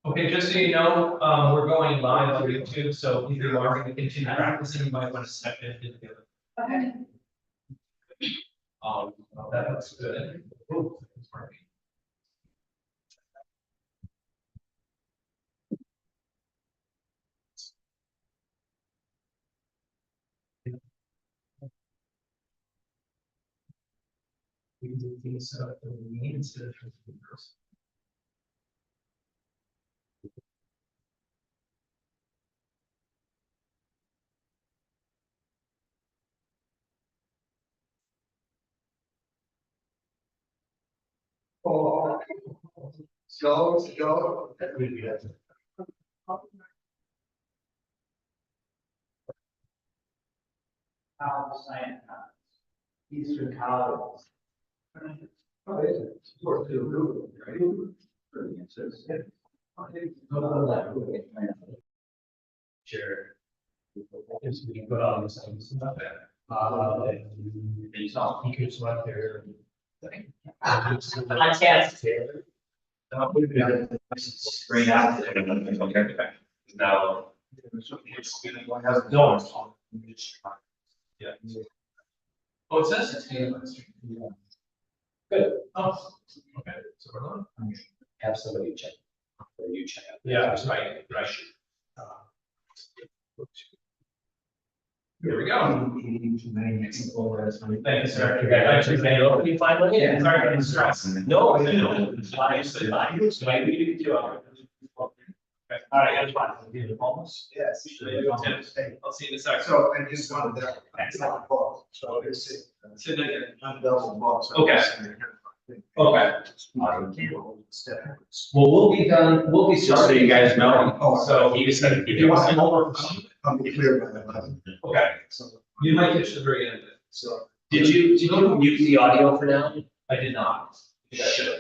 Okay, just so you know, we're going live on YouTube, so if you are going to continue practicing, you might want to step in. Okay. That looks good. Oh, it's working. We can do these for me instead of for the person. Oh, go. Eastern College. Oh, is it? Sort of to Sure. Just we can put on the same stuff. You could select their. Contest. Screen out. Okay. Now. No. Yeah. Oh, it says it's here. Good. Oh, okay, so we're on. Have somebody check, or you check out. Yeah, that's right. Here we go. Thank you, sir. Congratulations. Can you finally? Yeah. Sorry, getting stressed. No, I said, maybe you can do it. All right, that's fine. Yes. I'll see you in a second. So I just wanted that. Excellent book. So it's. Sit there. Unbelievable books. Okay. Okay. Well, we'll be done, we'll be Just so you guys know. Oh, So he just said, if you want some homework, I'll be clear about that. okay, So, you might get to the very end of it. so. Did you mute the audio for now? I did not. You should.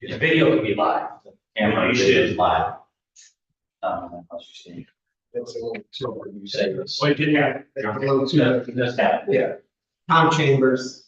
The video can be live. Camera, You should live. How's your state? It's a little too. You say this. Wait, did you? It's a little too. Just that. Yeah. Tom Chambers.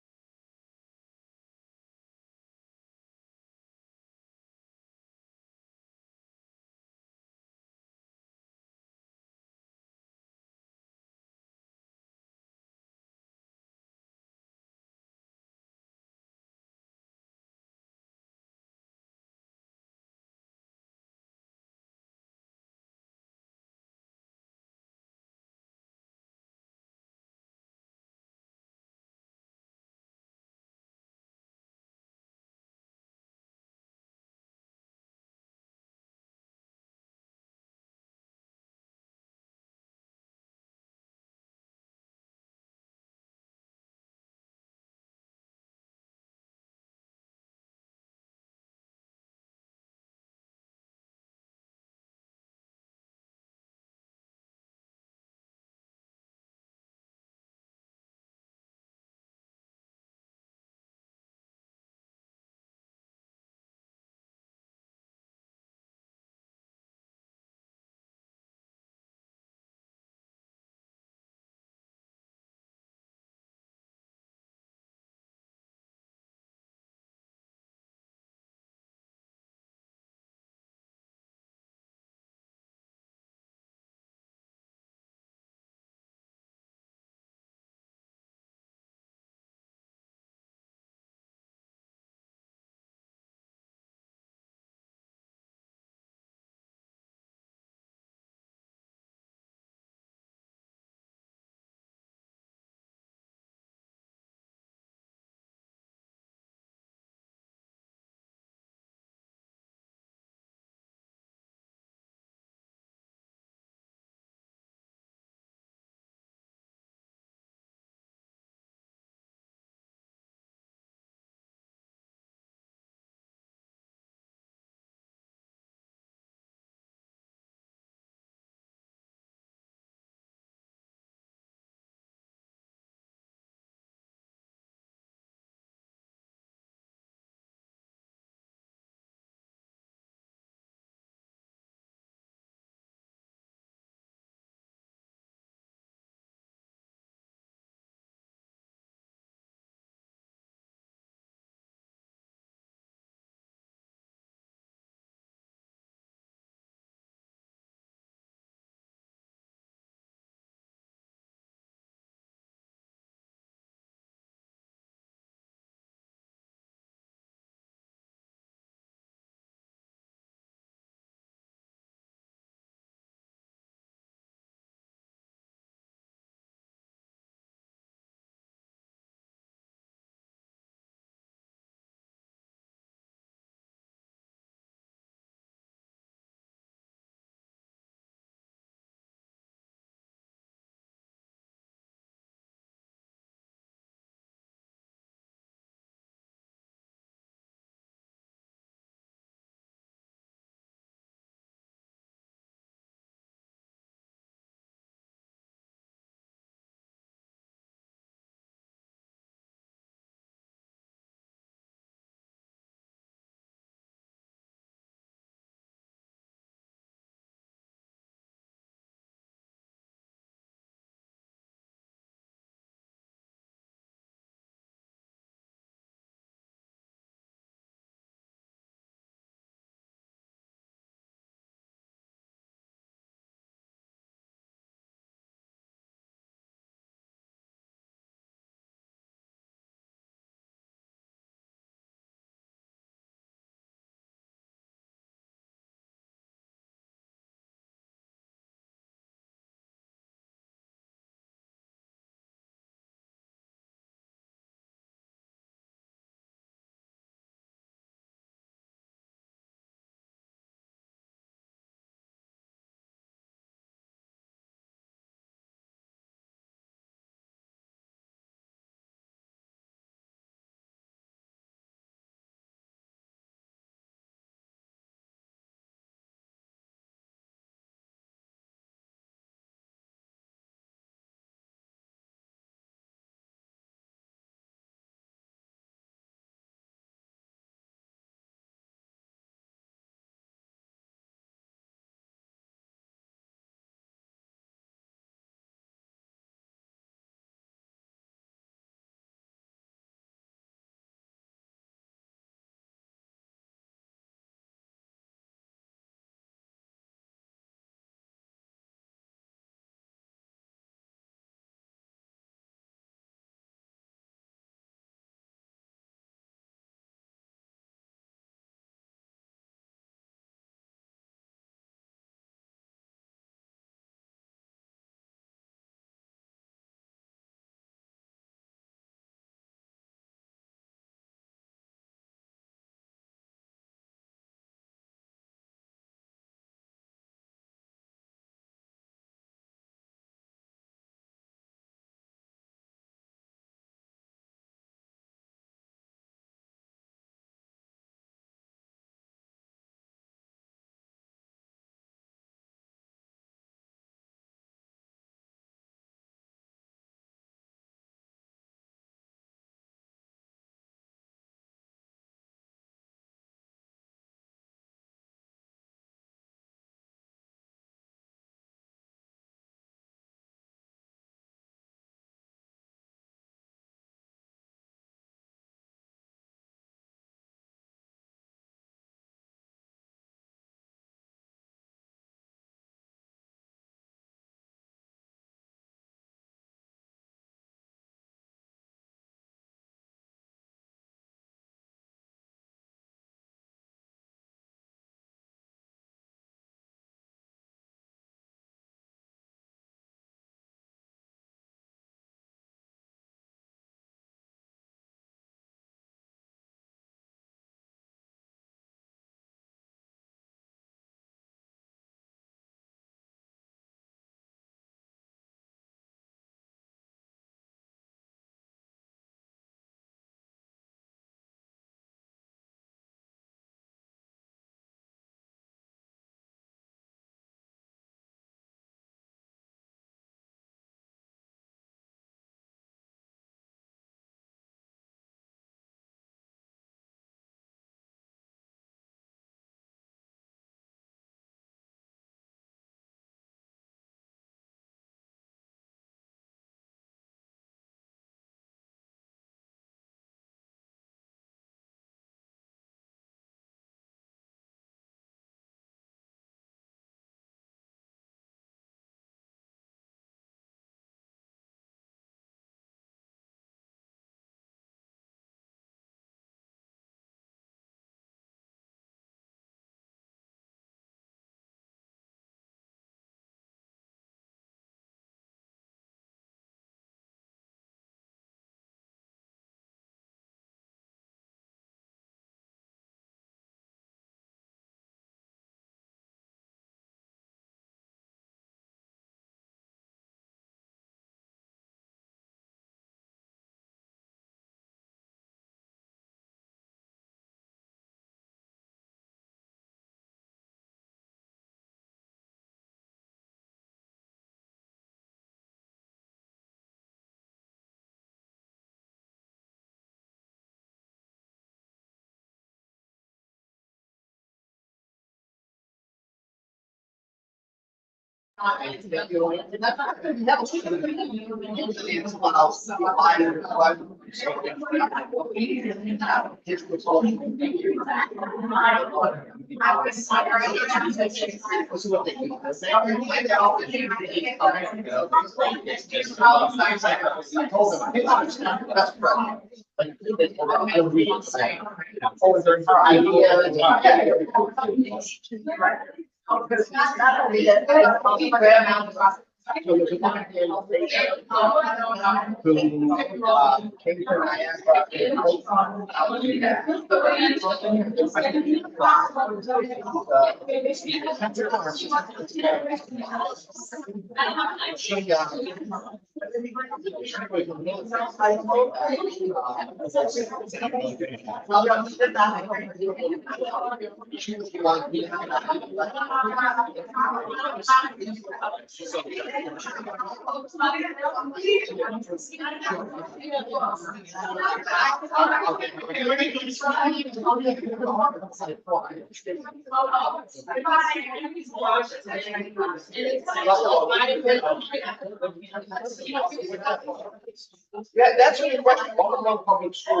Yeah, that's really question. All the wrong public schools.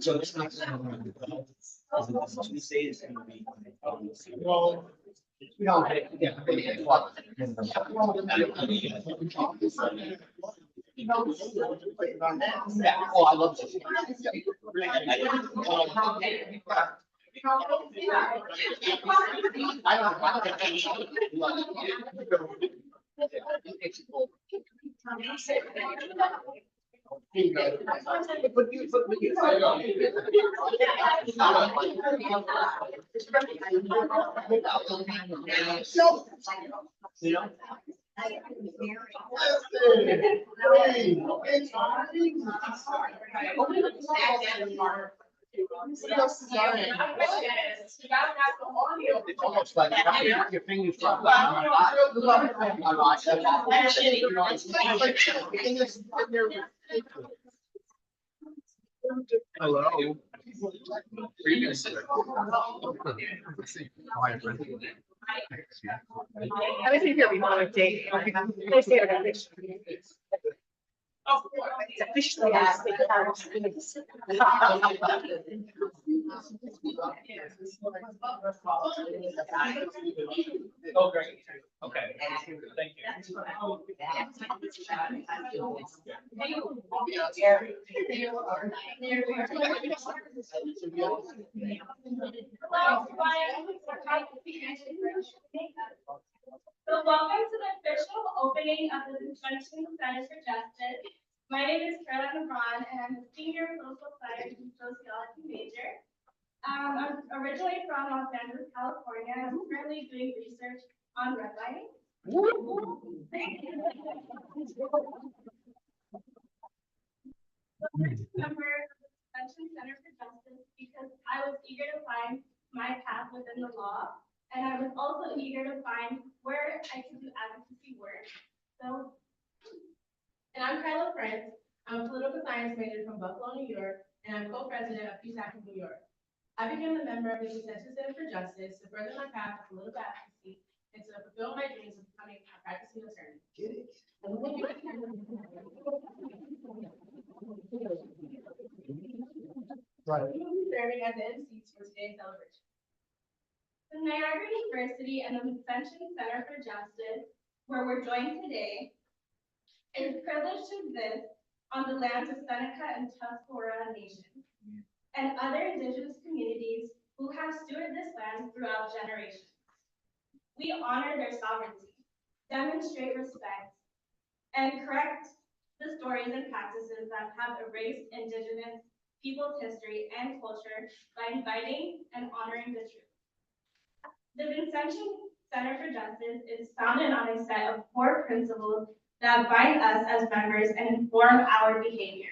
So it's not. Well, we don't, yeah. Yeah, oh, I love this. It's almost like your fingers drop. Hello. Are you gonna sit? I was here before the date. They say it's officially asked. Oh, great. Okay. Thank So welcome to the official opening of the Vincentian Center for Justice. My name is Caroline Ron, and I'm a senior social science and sociology major. I'm originally from Los Angeles, California, and I'm currently doing research on redlining. Member of the Vincentian Center for Justice because I was eager to find my path within the law, and I was also eager to find where I could do advocacy work. So, and I'm Kyla Prince. I'm a political science major from Buffalo, New York, and I'm co-president of PSAC in New York. I became a member of the Vincentian Center for Justice to further my path of political advocacy and to fulfill my dreams of becoming a practicing attorney. Right. Serving as the MCs for today's celebration. The Niagara University and the Vincentian Center for Justice, where we're joined today, is privileged to exist on the lands of Seneca and Tuscarora nations and other indigenous communities who have stewarded this land throughout generations. We honor their sovereignty, demonstrate respect, and correct the stories and practices that have erased indigenous people's history and culture by inviting and honoring the truth. The Vincentian Center for Justice is founded on a set of core principles that bind us as members and inform our behavior.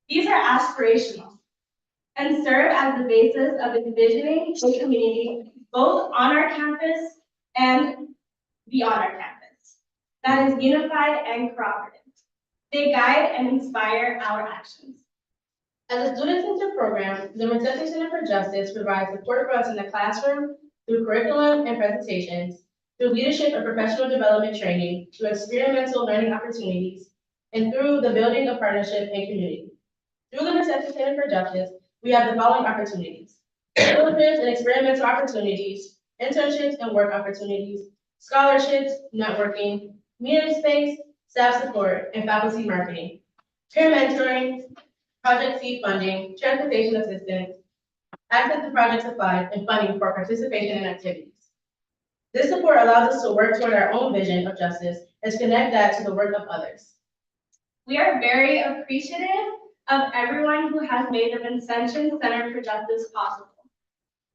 These are aspirational and serve as the basis of envisioning a community both on our campus and beyond our campus. that is unified and cooperative. They guide and inspire our actions. As a student-centered program, the Vincentian Center for Justice provides support for us in the classroom through curriculum and presentations, through leadership and professional development training, through experimental learning opportunities, and through the building of partnership and community. Through the Vincentian Center for Justice, we have the following opportunities: fellowships and experimental opportunities, internships and work opportunities, scholarships, networking, community space, staff support, and faculty marketing, peer mentoring, project seed funding, transportation assistance, access to project supplies, and funding for participation in activities. This support allows us to work toward our own vision of justice and to connect that to the work of others. We are very appreciative of everyone who has made the Vincentian Center for Justice possible.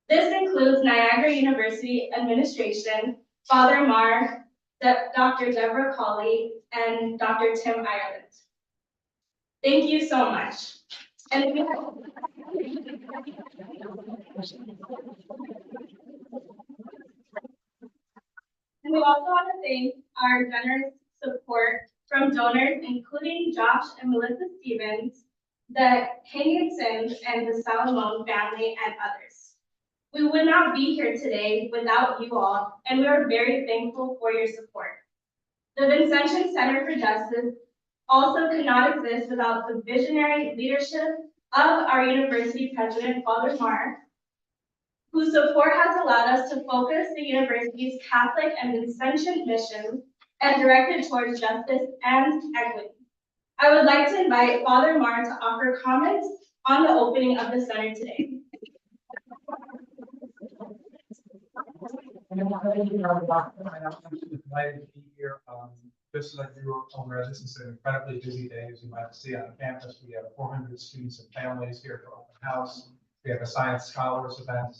This includes Niagara University Administration, Father Marr, Dr. Deborah Colley, and Dr. Tim Ireland. Thank you so much. And we also want to thank our generous support from donors, including Josh and Melissa Stevens, the Higginsons, and the Salomon family, and others. We would not be here today without you all, and we are very thankful for your support. The Vincentian Center for Justice also could not exist without the visionary leadership of our university president, Father Marr, whose support has allowed us to focus the university's Catholic and Vincentian mission and direct it towards justice and equity. I would like to invite Father Marr to offer comments on the opening of the center today. I'm delighted to be here. Just like you were aware, this is an incredibly busy day, as you might see on campus. We have 400 students and families here for open house. We have a science scholars event,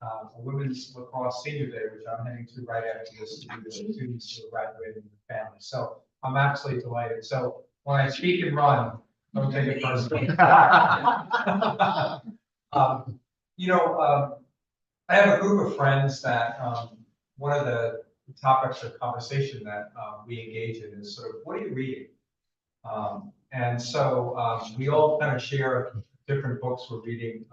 a women's lacrosse senior day, which I'm heading to right after this, to be the students who are graduating with families. So I'm absolutely delighted. So when I speak and run, don't take it personally. I have a group of friends that one of the topics of conversation that we engage in is sort of, what are you reading? And so we all kind of share different books we're reading.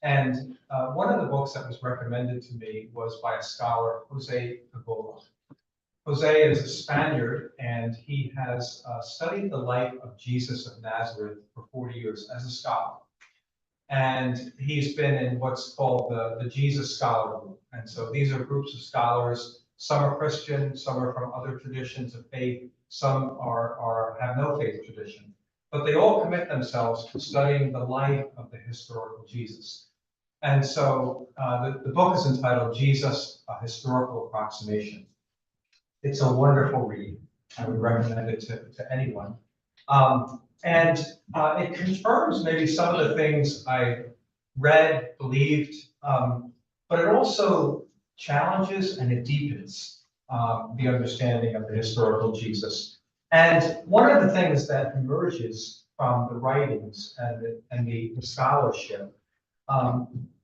And one of the books that was recommended to me was by a scholar, Jose Pagola. Jose is a Spaniard, and he has studied the life of Jesus of Nazareth for 40 years as a scholar. And he's been in what's called the Jesus Scholar Group. And so these are groups of scholars. Some are Christian, some are from other traditions of faith, some have no faith tradition. But they all commit themselves to studying the life of the historical Jesus. And so the book is entitled Jesus, A Historical Approximation. It's a wonderful read. I would recommend it to anyone. And it confirms maybe some of the things I read, believed, but it also challenges and it deepens the understanding of the historical Jesus. And one of the things that emerges from the writings and the scholarship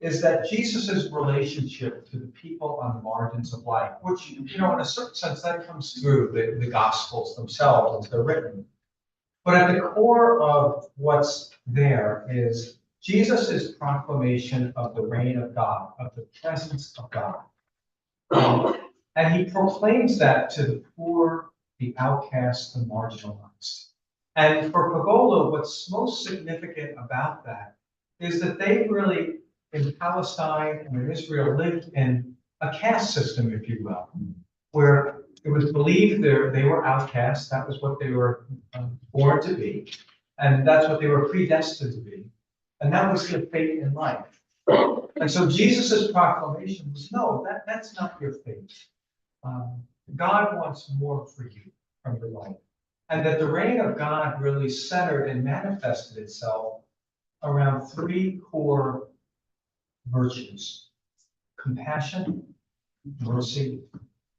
is that Jesus's relationship to the people on the margins of life, which, in a certain sense, that comes through the Gospels themselves as they're written. But at the core of what's there is Jesus's proclamation of the reign of God, of the presence of God. And he proclaims that to the poor, the outcast, the marginalized. And for Pagola, what's most significant about that is that they really, in Palestine and in Israel, lived in a caste system, if you will, where it was believed they were outcasts. That was what they were born to be. And that's what they were predestined to be. And that was their fate in life. And so Jesus's proclamation was, no, that's not your fate. God wants more for you from your life. And that the reign of God really centered and manifested itself around three core virtues: compassion, mercy,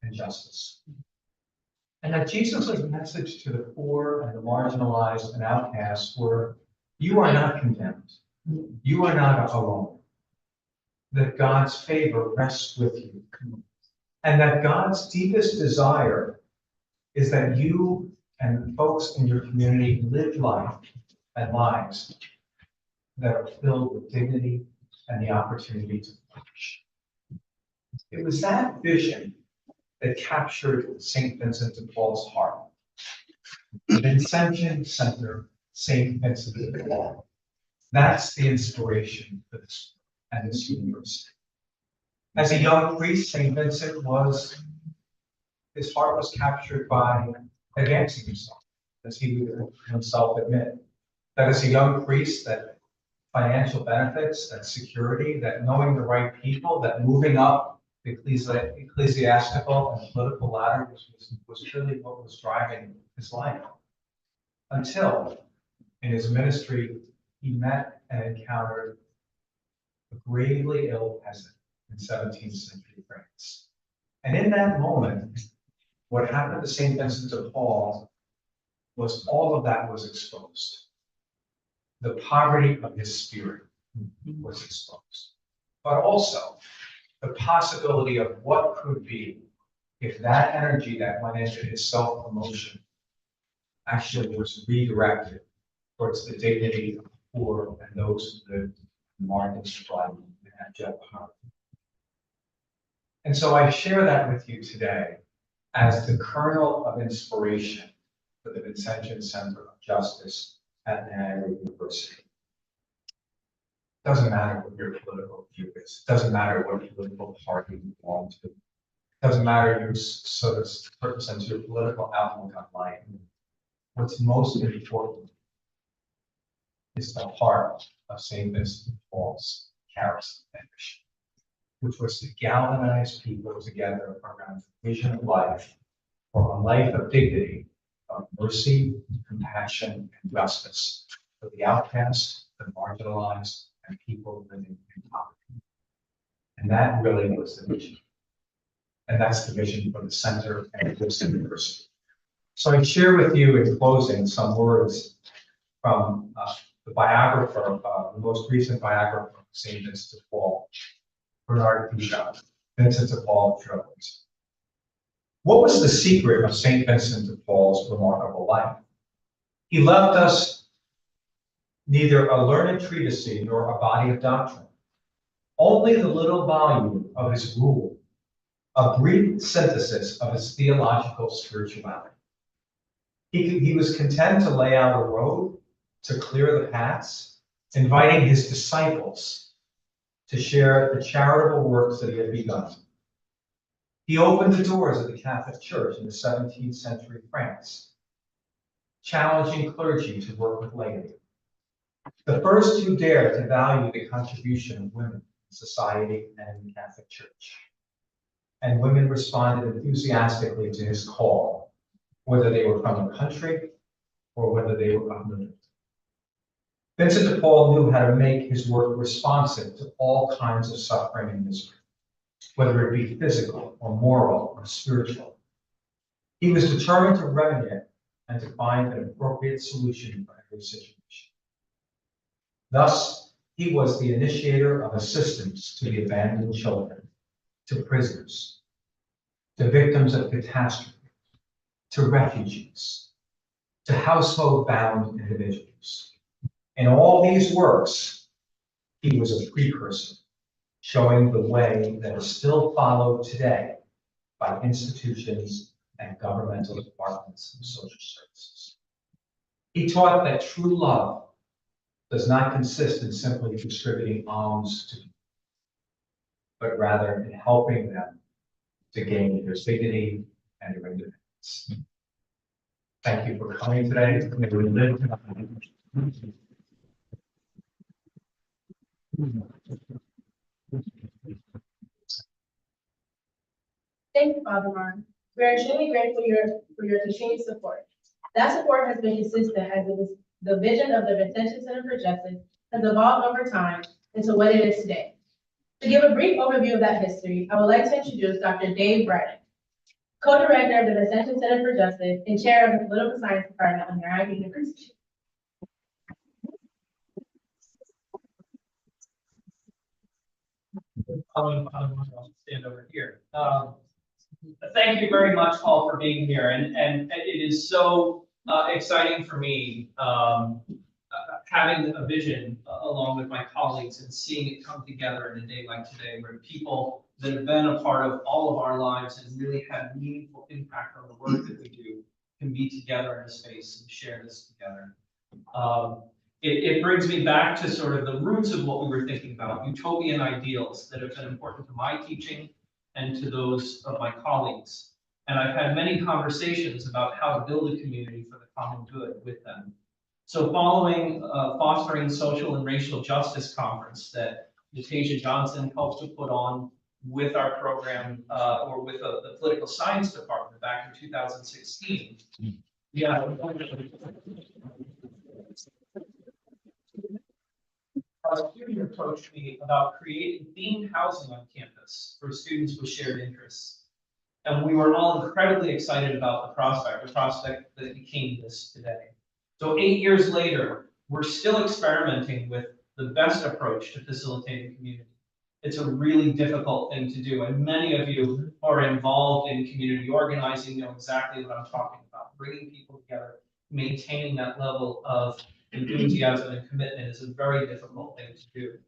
and justice. And that Jesus' message to the poor and the marginalized and outcasts were, you are not condemned. You are not alone. That God's favor rests with you. And that God's deepest desire is that you and folks in your community live life and lives that are filled with dignity and the opportunity to flourish. It was that vision that captured St. Vincent de Paul's heart. The Vincentian Center, St. Vincent de Paul. That's the inspiration for this and this university. As a young priest, St. Vincent his heart was captured by advancing himself, as he would himself admit. That as a young priest, that financial benefits, that security, that knowing the right people, that moving up the ecclesiastical and political ladder was really what was driving his life. Until in his ministry, he met and encountered a gravely ill peasant in 17th century France. And in that moment, what happened to St. Vincent de Paul was all of that was exposed. The poverty of his spirit was exposed, but also the possibility of what could be if that energy that went into his self-promotion actually was redirected towards the dignity of the poor and those who lived in marginalized and abject poverty. And so I share that with you today as the kernel of inspiration for the Vincentian Center of Justice at Niagara University. Doesn't matter what your political view is. Doesn't matter what political party you belong to. Doesn't matter your sort of represents your political outlook on life. What's most important is the heart of St. Vincent de Paul's character and mission, which was to galvanize people together around the vision of life for a life of dignity, of mercy, compassion, and justice for the outcast, the marginalized, and people living in poverty. And that really was the vision. And that's the vision for the center and this university. So I share with you in closing some words from the biographer, the most recent biographer of St. Vincent de Paul, Bernard Pichat, Vincent de Paul Jones. What was the secret of St. Vincent de Paul's remarkable life? He left us neither a learned treatise nor a body of doctrine, only the little volume of his rule, a brief synthesis of his theological spirituality. He was content to lay out a road, to clear the paths, inviting his disciples to share the charitable works that he had begun. He opened the doors of the Catholic Church in the 17th century France, challenging clergy to work with laity. The first who dared to value the contribution of women in society and in the Catholic Church. And women responded enthusiastically to his call, whether they were from the country or whether they were unlimited. Vincent de Paul knew how to make his work responsive to all kinds of suffering and misery, whether it be physical or moral or spiritual. He was determined to remedy it and to find an appropriate solution for every situation. Thus, he was the initiator of assistance to the abandoned children, to prisoners, to victims of catastrophe, to refugees, to household-bound individuals. In all these works, he was a precursor, showing the way that is still followed today by institutions and governmental departments of social services. He taught that true love does not consist in simply distributing alms to people, but rather in helping them to gain their dignity and their independence. Thank you for coming today. May we live. Thank you, Father Ron. We are extremely grateful for your continued support. That support has been consistent as the vision of the Vincentian Center for Justice has evolved over time into what it is today. To give a brief overview of that history, I would like to introduce Dr. Dave Braddock, co-director of the Vincentian Center for Justice and chair of the Political Science Department of Niagara University. I'll stand over here. Thank you very much, Paul, for being here, and it is so exciting for me having a vision along with my colleagues and seeing it come together in a day like today, where people that have been a part of all of our lives and really had meaningful impact on the work that we do can be together in a space and share this together. It brings me back to sort of the roots of what we were thinking about, utopian ideals that have been important to my teaching and to those of my colleagues. And I've had many conversations about how to build a community for the common good with them. So following Fostering Social and Racial Justice Conference that Natasha Johnson helped to put on with our program, or with the Political Science Department back in 2016. Yeah. A student approached me about creating themed housing on campus for students with shared interests. And we were all incredibly excited about the prospect that became this today. So 8 years later, we're still experimenting with the best approach to facilitating community. It's a really difficult thing to do, and many of you who are involved in community organizing know exactly what I'm talking about. Bringing people together, maintaining that level of enthusiasm and commitment is a very difficult thing to do.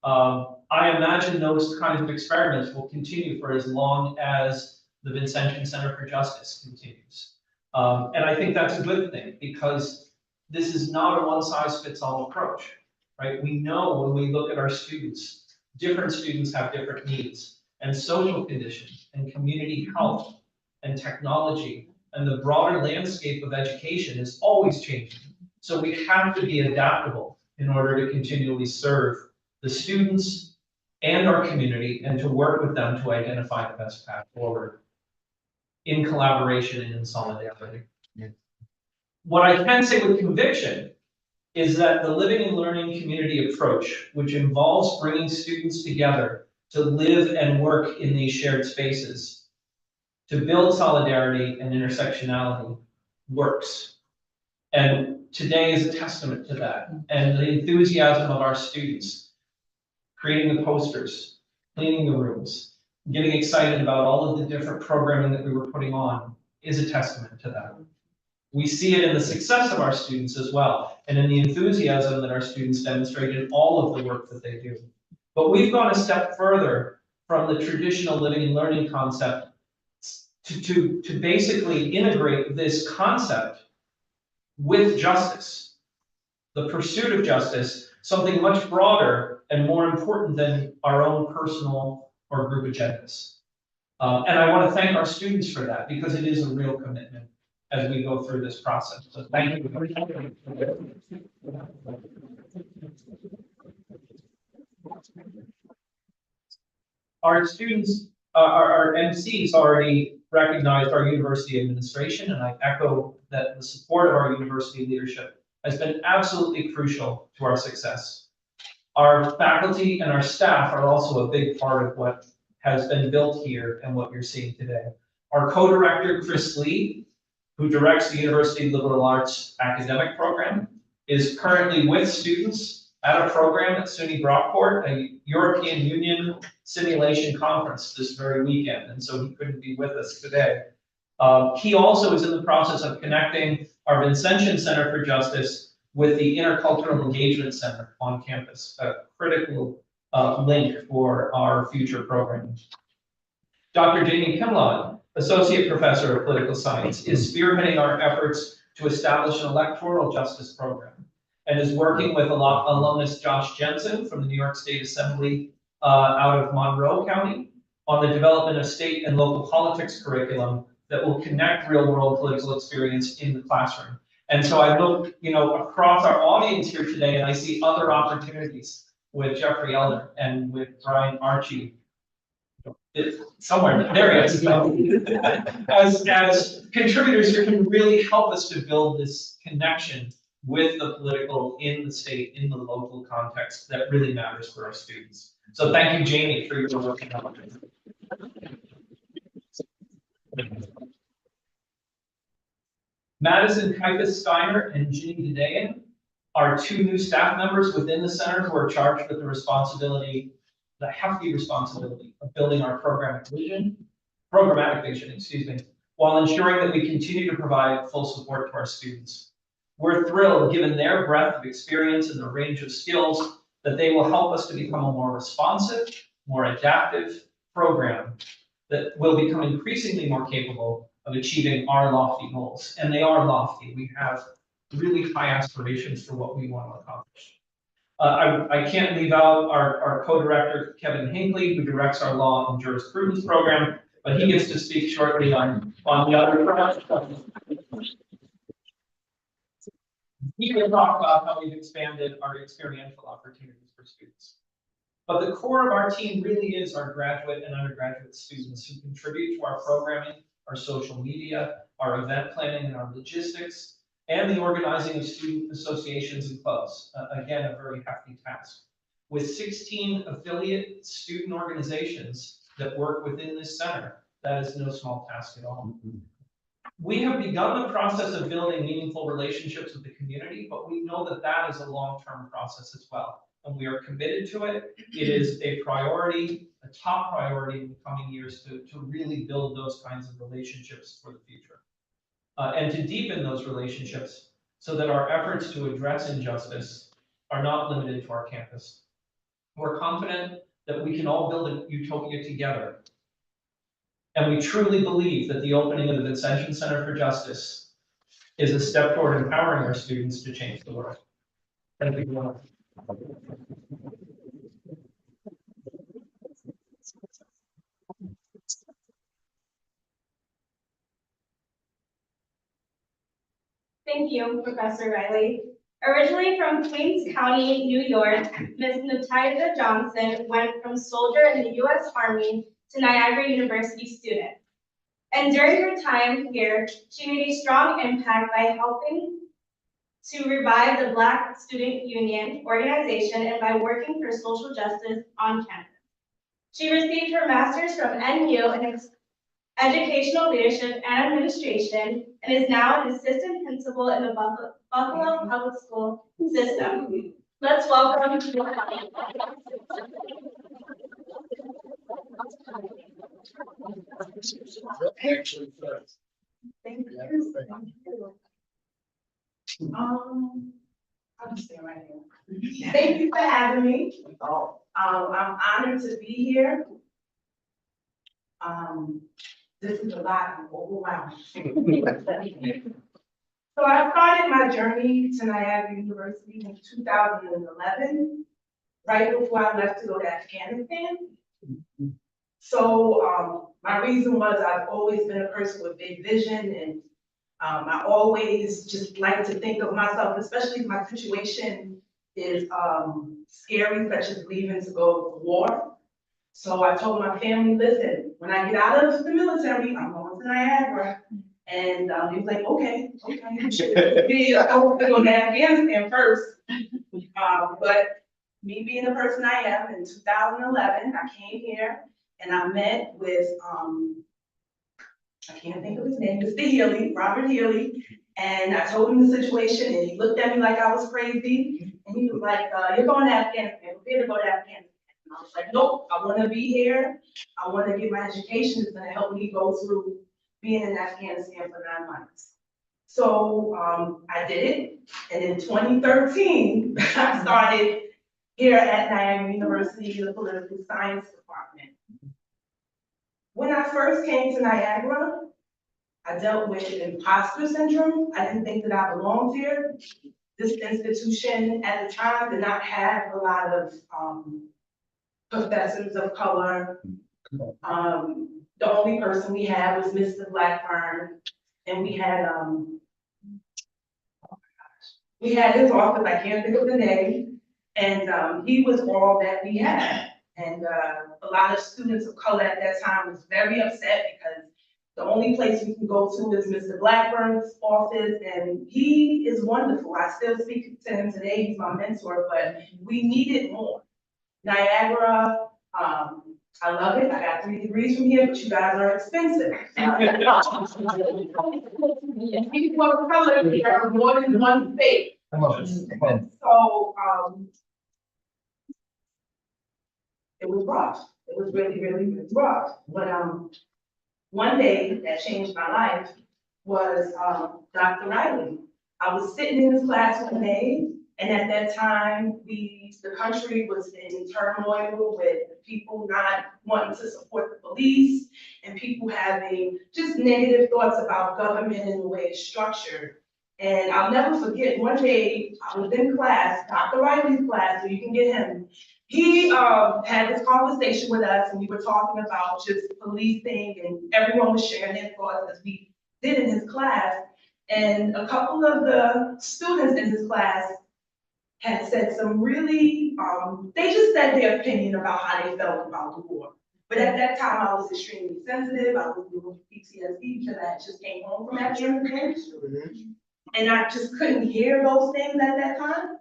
I imagine those kinds of experiments will continue for as long as the Vincentian Center for Justice continues. And I think that's a good thing, because this is not a one-size-fits-all approach, right? We know when we look at our students, different students have different needs, and social conditions and community health and technology and the broader landscape of education is always changing. So we have to be adaptable in order to continually serve the students and our community and to work with them to identify the best path forward in collaboration and in solidarity. Yeah. What I can say with conviction is that the living and learning community approach, which involves bringing students together to live and work in these shared spaces, to build solidarity and intersectionality, works. And today is a testament to that. And the enthusiasm of our students, creating the posters, cleaning the rooms, getting excited about all of the different programming that we were putting on is a testament to that. We see it in the success of our students as well, and in the enthusiasm that our students demonstrate in all of the work that they do. But we've gone a step further from the traditional living and learning concept to basically integrate this concept with justice, the pursuit of justice, something much broader and more important than our own personal or group agendas. And I want to thank our students for that, because it is a real commitment as we go through this process. So thank you. Our students, our MCs already recognized our university administration, and I echo that the support of our university leadership has been absolutely crucial to our success. Our faculty and our staff are also a big part of what has been built here and what you're seeing today. Our co-director, Chris Lee, who directs the University Liberal Arts academic program, is currently with students at a program at SUNY Brockport, a European Union simulation conference this very weekend, and so he couldn't be with us today. He also is in the process of connecting our Vincentian Center for Justice with the Intercultural Engagement Center on campus, a critical link for our future programming. Dr. Jamie Kimlod, Associate Professor of Political Science, is spearheading our efforts to establish an electoral justice program and is working with alumnus Josh Jensen from the New York State Assembly out of Monroe County on the development of state and local politics curriculum that will connect real-world political experience in the classroom. And so I look, across our audience here today, and I see other opportunities with Jeffrey Elder and with Brian Archie. Somewhere there he is. As contributors who can really help us to build this connection with the political in the state, in the local context that really matters for our students. So thank you, Jamie, for your work. Madison Kaitis Steiner and Ginny Dedeyan are two new staff members within the center who are charged with the hefty responsibility of building our programming vision programmatic vision, excuse me, while ensuring that we continue to provide full support to our students. We're thrilled, given their breadth of experience and the range of skills, that they will help us to become a more responsive, more adaptive program that will become increasingly more capable of achieving our lofty goals. And they are lofty. We have really high aspirations for what we want to accomplish. I can't leave out our co-director, Kevin Hinckley, who directs our law and jurisprudence program, but he gets to speak shortly on the other front. He will talk about how we've expanded our experiential opportunities for students. But the core of our team really is our graduate and undergraduate students who contribute to our programming, our social media, our event planning and our logistics, and the organizing of student associations and clubs. Again, a very hefty task. With 16 affiliate student organizations that work within this center, that is no small task at all. We have begun the process of building meaningful relationships with the community, but we know that that is a long-term process as well. And we are committed to it. It is a priority, a top priority in the coming years to really build those kinds of relationships for the future. And to deepen those relationships so that our efforts to address injustice are not limited to our campus. We're confident that we can all build a utopia together. And we truly believe that the opening of the Vincentian Center for Justice is a step toward empowering our students to change the world. Thank you very much. Thank you, Professor Riley. Originally from Queens County, New York, Ms. Natasha Johnson went from soldier in the U.S. Army to Niagara University student. And during her time here, she made a strong impact by helping to revive the Black Student Union organization and by working for social justice on campus. She received her master's from NU in educational leadership and administration and is now an assistant principal in the Buffalo Public School system. Let's welcome. Thank you. I'll just stay right here. Thank you for having me. I'm honored to be here. This is a lot, I'm overwhelmed. So I started my journey to Niagara University in 2011, right before I left to go to Afghanistan. So my reason was I've always been a person with big vision, and I always just like to think of myself, especially if my situation is scary, such as leaving to go to war. So I told my family, listen, when I get out of the military, I'm going to Niagara. And he was like, okay. I hope to go to Afghanistan first. But me being the person I am, in 2011, I came here and I met with, I can't think of his name, Mr. Healy, Robert Healy. And I told him the situation and he looked at me like I was crazy. And he was like, you're going to Afghanistan, prepare to go to Afghanistan. And I was like, nope, I want to be here. I want to get my education. It's going to help me go through being in Afghanistan for 9 months. So I did it. And in 2013, I started here at Niagara University in the political science department. When I first came to Niagara, I dealt with imposter syndrome. I didn't think that I belonged here. This institution at the time did not have a lot of professors of color. The only person we had was Mr. Blackburn, and we had his office, I can't think of the name, and he was all that we had. And a lot of students of color at that time was very upset because the only place we can go to is Mr. Blackburn's office, and he is wonderful. I still speak to him today, he's my mentor, but we needed more. Niagara, I love it. I got 3 degrees from here, but you guys are expensive. People of color here are more than one state. So it was rough. It was really, really rough. But one day that changed my life was, Dr. Riley. I was sitting in his class one day, and at that time, the country was in turmoil with people not wanting to support the police and people having just negative thoughts about government and the way it's structured. And I'll never forget, one day I was in class, Dr. Riley's class, so you can get him. He had this conversation with us, and we were talking about just policing, and everyone was sharing their thoughts as we did in his class. And a couple of the students in his class had said some really, they just said their opinion about how they felt about the war. But at that time, I was extremely sensitive. I was dealing with PTSD because I just came home from Afghanistan. And I just couldn't hear those things at that time.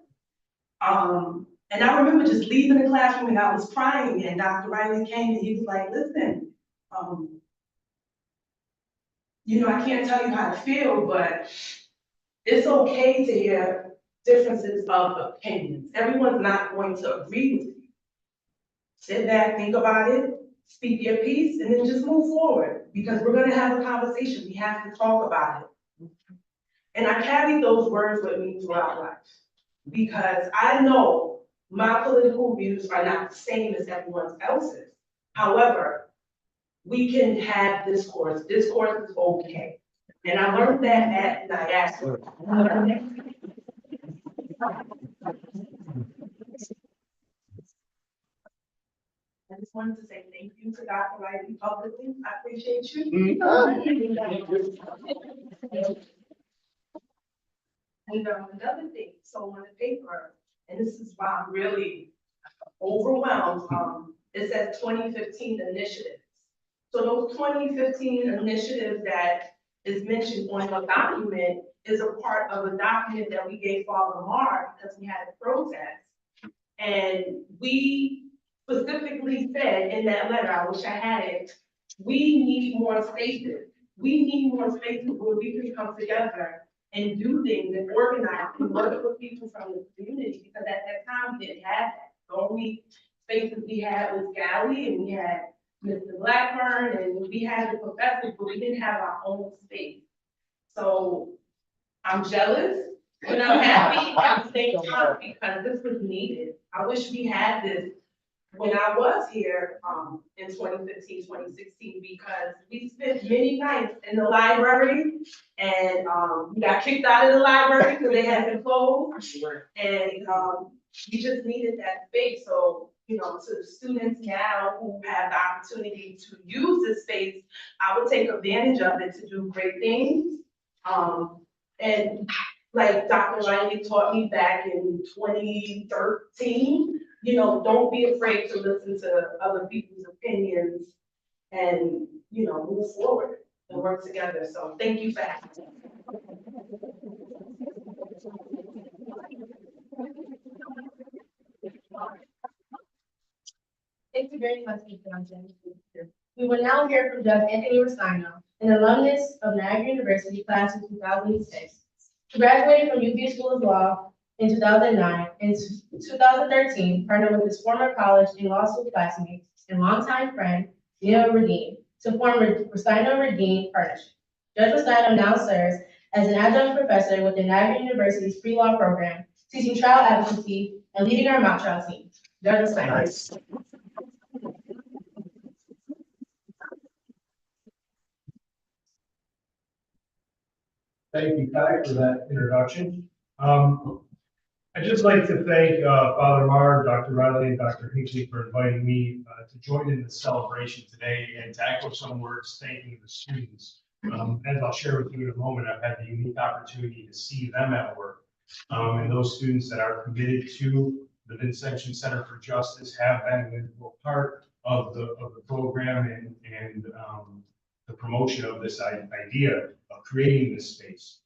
And I remember just leaving the classroom and I was crying, and Dr. Riley came and he was like, listen, I can't tell you how to feel, but it's okay to hear differences of opinions. Everyone's not going to agree with you. Sit back, think about it, speak your piece, and then just move forward, because we're gonna have a conversation. We have to talk about it. And I carry those words with me throughout life, because I know my political views are not the same as everyone else's. However, we can have discourse. Discourse is okay. And I learned that at Niagara. I just wanted to say thank you to Dr. Riley publicly. I appreciate you. And another thing, so on the paper, and this is why I'm really overwhelmed, it says 2015 initiatives. So those 2015 initiatives that is mentioned on the document is a part of a document that we gave Father Mark because we had a protest. And we specifically said in that letter, I wish I had it, we need more spaces. We need more spaces where we can come together and do things and organize and work with people from the community, because at that time we didn't have that. The only spaces we had was Galley, and we had Mr. Blackburn, and we had the professors, but we didn't have our own space. So I'm jealous, but I'm happy at the same time because this was needed. I wish we had this when I was here in 2015, 2016, because we spent many nights in the library, and we got kicked out of the library because they had been closed. And we just needed that space. So, to the students now who have the opportunity to use this space, I would take advantage of it to do great things. And like Dr. Riley taught me back in 2013, don't be afraid to listen to other people's opinions and, move forward and work together. So thank you for having me. Thank you very much, Ms. Johnson. We will now hear from Judge Anthony Rosino, an alumnus of Niagara University, class of 2006. He graduated from UVA School of Law in 2009. In 2013, partnered with his former college and law school classmates and longtime friend, Neil Radine, to form Rosino-Radine Partnership. Judge Rosino now serves as an adjunct professor with the Niagara University's pre-law program, teaching trial advocacy and leading our mock trial team. Judge Rosino. Nice. Thank you, Kai, for that introduction. I'd just like to thank Father Marr, Dr. Riley, and Dr. Hinckley for inviting me to join in the celebration today and to echo some words thanking the students. As I'll share with you in a moment, I've had the unique opportunity to see them at work. And those students that are committed to the Vincentian Center for Justice have been an integral part of the program and the promotion of this idea of creating this space.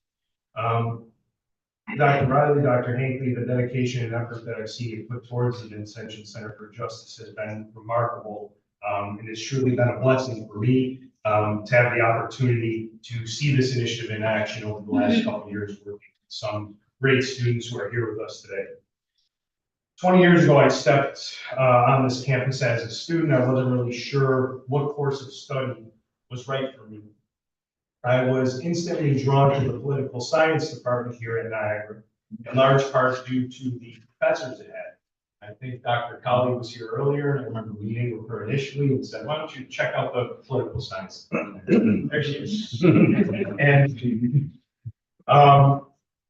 Dr. Riley, Dr. Hinckley, the dedication and effort that I've seen you put towards the Vincentian Center for Justice has been remarkable. And it's truly been a blessing for me to have the opportunity to see this initiative in action over the last couple of years, working with some great students who are here with us today. 20 years ago, I stepped on this campus as a student. I wasn't really sure what course of study was right for me. I was instantly drawn to the political science department here at Niagara, in large part due to the professors it had. I think Dr. Colley was here earlier, and I remember meeting with her initially and said, why don't you check out the political science department? There she is.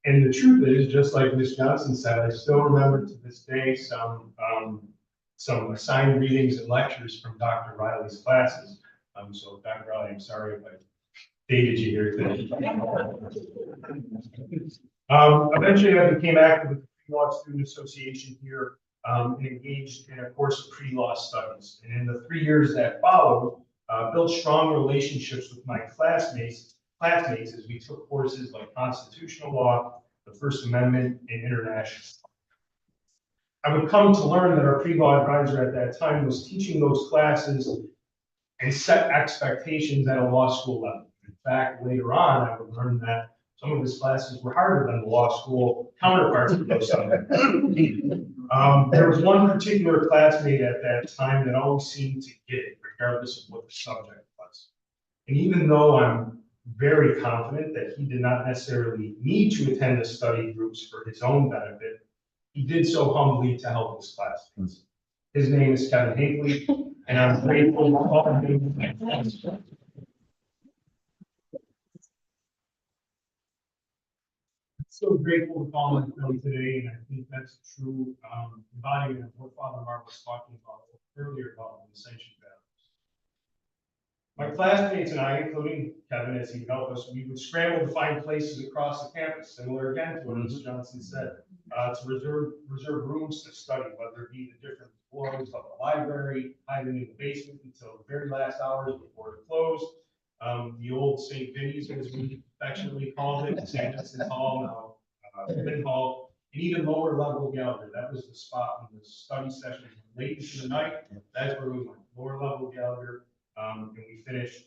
And the truth is, just like Ms. Johnson said, I still remember to this day some assigned readings and lectures from Dr. Riley's classes. So Dr. Riley, I'm sorry if I dated you here today. Eventually I became active with the Pre-Law Student Association here, and engaged in a course of pre-law studies. And in the 3 years that followed, built strong relationships with my classmates as we took courses like constitutional law, the First Amendment, and international. I would come to learn that our pre-law advisor at that time was teaching those classes and set expectations at a law school level. In fact, later on, I would learn that some of his classes were harder than the law school counterparts of those subjects. There was one particular classmate at that time that always seemed to get it, regardless of what the subject was. And even though I'm very confident that he did not necessarily need to attend the study groups for his own benefit, he did so humbly to help his classmates. His name is Kevin Hinckley, and I'm grateful for all of him. So grateful to call him Philly today, and I think that's true embodiment of what Father Mark was talking about earlier about the Vincentian values. My classmates and I, including Kevin, as he helped us, we would scramble to find places across the campus, similar again to what Ms. Johnson said, to reserve rooms to study, whether it be the different floors of the library, hiding in the basement until the very last hours before it closed. The old St. Vinny's, as we affectionately called it, St. Vincent's Hall, now Finn Hall, and even lower level gallery. That was the spot when the study sessions were late into the night. That's where we went, lower level gallery. And we finished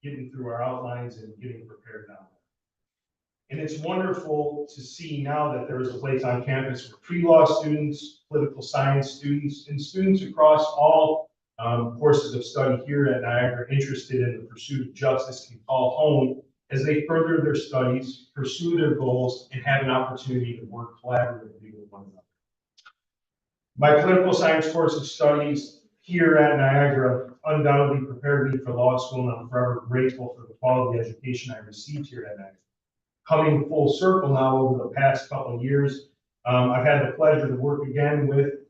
getting through our outlines and getting prepared down there. And it's wonderful to see now that there is a place on campus for pre-law students, political science students, and students across all courses of study here at Niagara interested in the pursuit of justice can call home as they further their studies, pursue their goals, and have an opportunity to work collaboratively with one another. My political science course of studies here at Niagara undoubtedly prepared me for law school, and I'm forever grateful for the quality education I received here at Niagara. Coming full circle now over the past couple of years, I've had the pleasure to work again with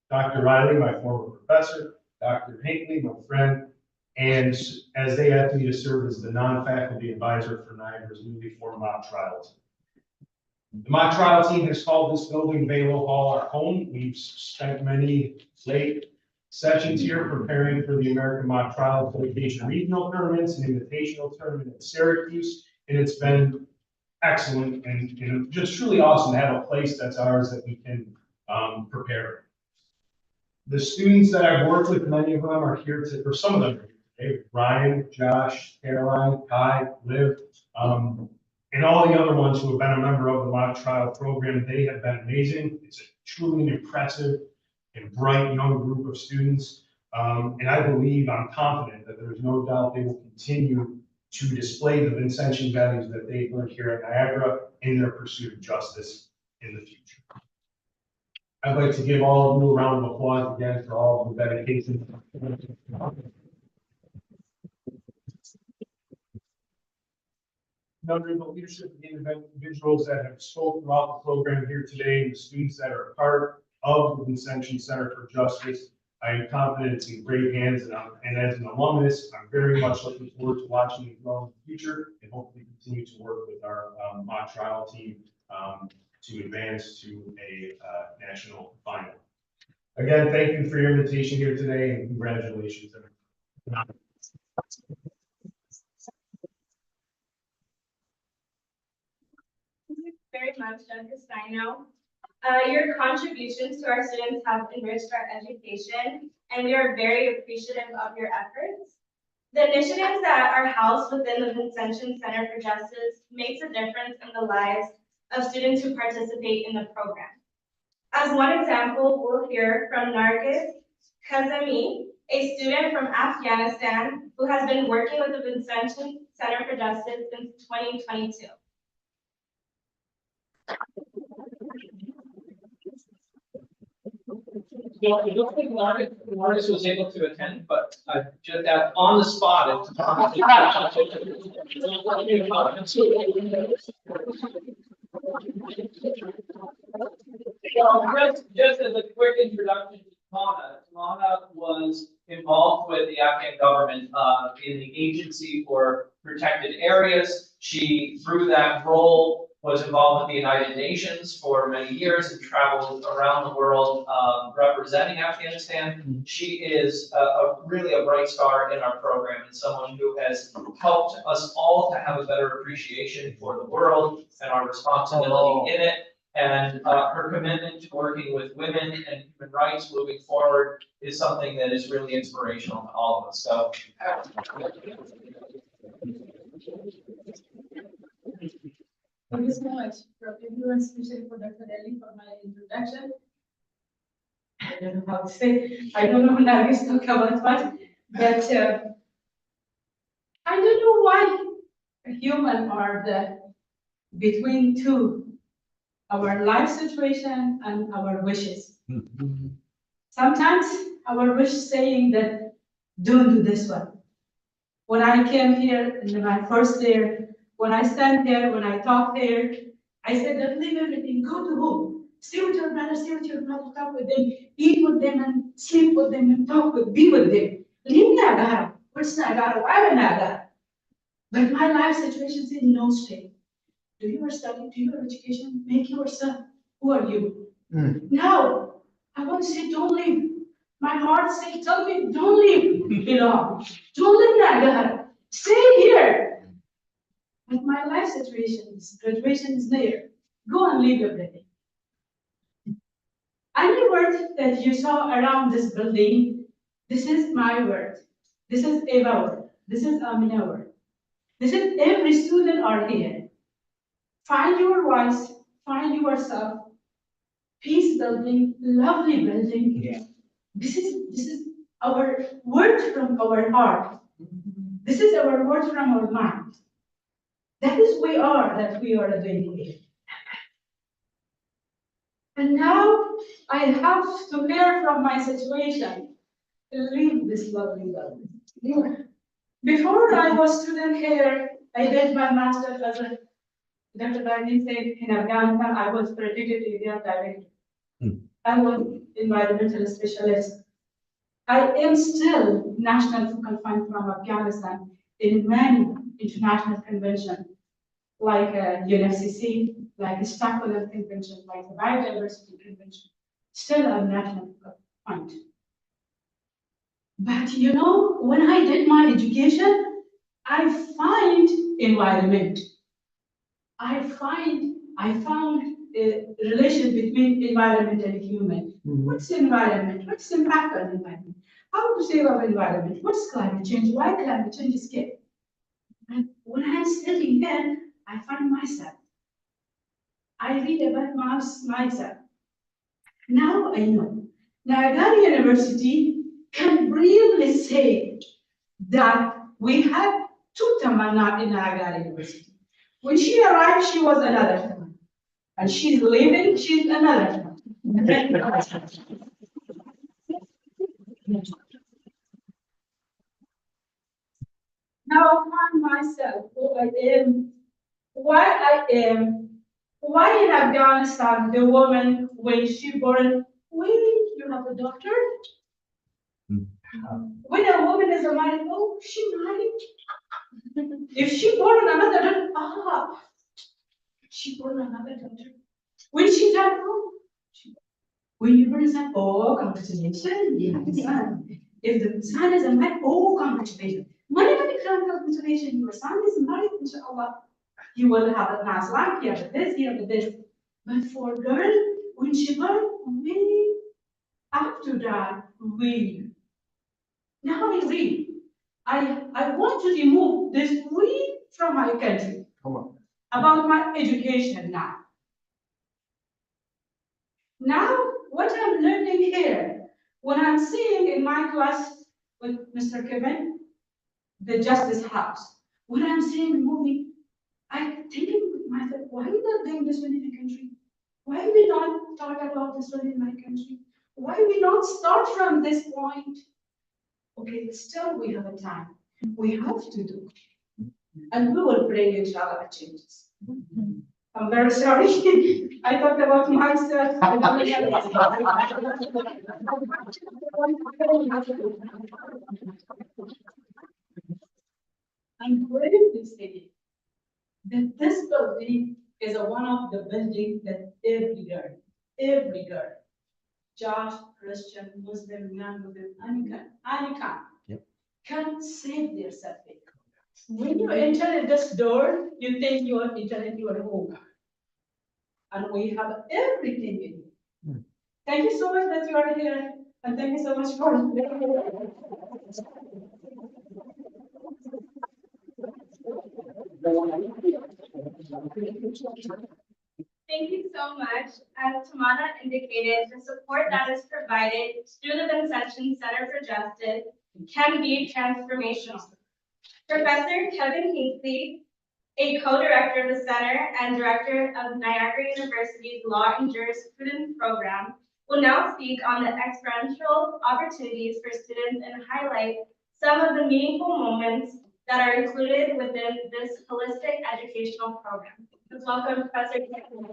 Dr. Riley, my former professor, Dr. Hinckley, my friend, and as they asked me to serve as the non-faculty advisor for Niagara's newly formed mock trial team. The mock trial team has called this building, Baylow Hall, our home. We've spent many late sessions here preparing for the American Mock Trial Litigation Regional Tournaments and Invitational Tournament at Syracuse, and it's been excellent and just truly awesome to have a place that's ours that we can prepare. The students that I've worked with, many of them are here to, or some of them are here today, Ryan, Josh, Caroline, Kai, Liv, and all the other ones who have been a member of the mock trial program. They have been amazing. It's a truly impressive and bright young group of students. And I believe, I'm confident that there's no doubt they will continue to display the Vincentian values that they've learned here at Niagara in their pursuit of justice in the future. I'd like to give all of you a round of applause again for all of the dedication. Under the leadership of the individuals that have spoken throughout the program here today, and the students that are a part of the Vincentian Center for Justice, I am confident it's in great hands, and as an alumnus, I'm very much looking forward to watching it grow in the future and hopefully continue to work with our mock trial team to advance to a national final. Again, thank you for your invitation here today, and congratulations. Thank you very much, Dr. Steino. Your contributions to our students have enriched our education, and we are very appreciative of your efforts. The initiatives that are housed within the Vincentian Center for Justice makes a difference in the lives of students who participate in the program. As one example, we'll hear from Nargis Kazemi, a student from Afghanistan who has been working with the Vincentian Center for Justice since 2022. Well, it looks like Marcus was able to attend, but I just on the spot. Just as a quick introduction to Tamana was involved with the Afghan government in the Agency for Protected Areas. She, through that role, was involved with the United Nations for many years and traveled around the world representing Afghanistan. She is really a bright star in our program and someone who has helped us all to have a better appreciation for the world and our responsibility in it. And her commitment to working with women and human rights moving forward is something that is really inspirational to all of us. So. Thank you so much for everyone, especially for Dr. Ellie for my introduction. I don't know how to say, I don't know how to talk about much, but I don't know why human are the between two, our life situation and our wishes. Sometimes our wish saying that don't do this one. When I came here in my first year, when I stand here, when I talk here, I said that leave everything, go to home, stay with your brother, stay with your mother, talk with them, eat with them and sleep with them and talk with, be with them. Leave Nagara, what's Nagara, why Nagara? But my life situation is in no state. Do your study, do your education, make yourself, who are you? Now, I want to say don't leave. My heart says, tell me, don't leave Iran. Don't leave Nagara. Stay here. But my life situation is, graduation is near. Go and leave everything. Any word that you saw around this building, this is my word. This is Eva word. This is Amina word. This is every student are here. Find your voice, find yourself. Peace building, lovely building. Yeah. This is our word from our heart. This is our word from our mind. That is we are doing here. And now I have to hear from my situation to leave this lovely building. Yeah. Before I was student here, I did my master's as a Dr. Bani said in Afghanistan, I was predicted area director. I was environmental specialist. I am still national focal point from Afghanistan in many international conventions, like UNFCCC, like the Stockholm Convention, like the Biodiversity Convention. Still a national focal point. But you know, when I did my education, I find environment. I found a relation between environment and human. What's environment? What's impact on environment? How to save our environment? What's climate change? Why climate change is scary? And when I'm sitting here, I find myself. I read about myself. Now I know. Niagara University can really say that we had two Tamana in Niagara University. When she arrived, she was another Tamana. And she's leaving, she's another Tamana. Now I find myself who I am, why I am, why in Afghanistan the woman when she born, wait, you have a doctor? When a woman is married, oh, she married. If she born another daughter, she born another daughter. When she died, oh, when you born a son, oh, congratulations, son. If the son is a man, oh, congratulations. Many congratulations, your son is married, inshallah. You will have a nice life, you have this, you have this. But for girl, when she born, we after that, we. Now I read. I want to remove this we from my country. Come on. About my education now. Now, what I'm learning here, when I'm seeing in my class with Mr. Kevin, the Justice House. When I'm seeing the movie, I'm thinking with myself, why are we not doing this one in the country? Why we not talk about this one in my country? Why we not start from this point? Okay, still we have a time. We have to do. And we will bring inshallah changes. I'm very sorry. I talked about myself. I'm proud to say that this building is one of the buildings that every girl, Josh, Christian, Muslim, non-Muslim, any kind, can save their self. When you enter this door, you think you are entering your home. And we have everything in you. Thank you so much that you are here, and thank you so much for. Thank you so much. As Tamana indicated, the support that is provided through the Vincentian Center for Justice can be transformational. Professor Kevin Hinckley, a co-director of the center and director of Niagara University's Law and Jurisprudence program, will now speak on the experiential opportunities for students and highlight some of the meaningful moments that are included within this holistic educational program. Let's welcome Professor Hinckley.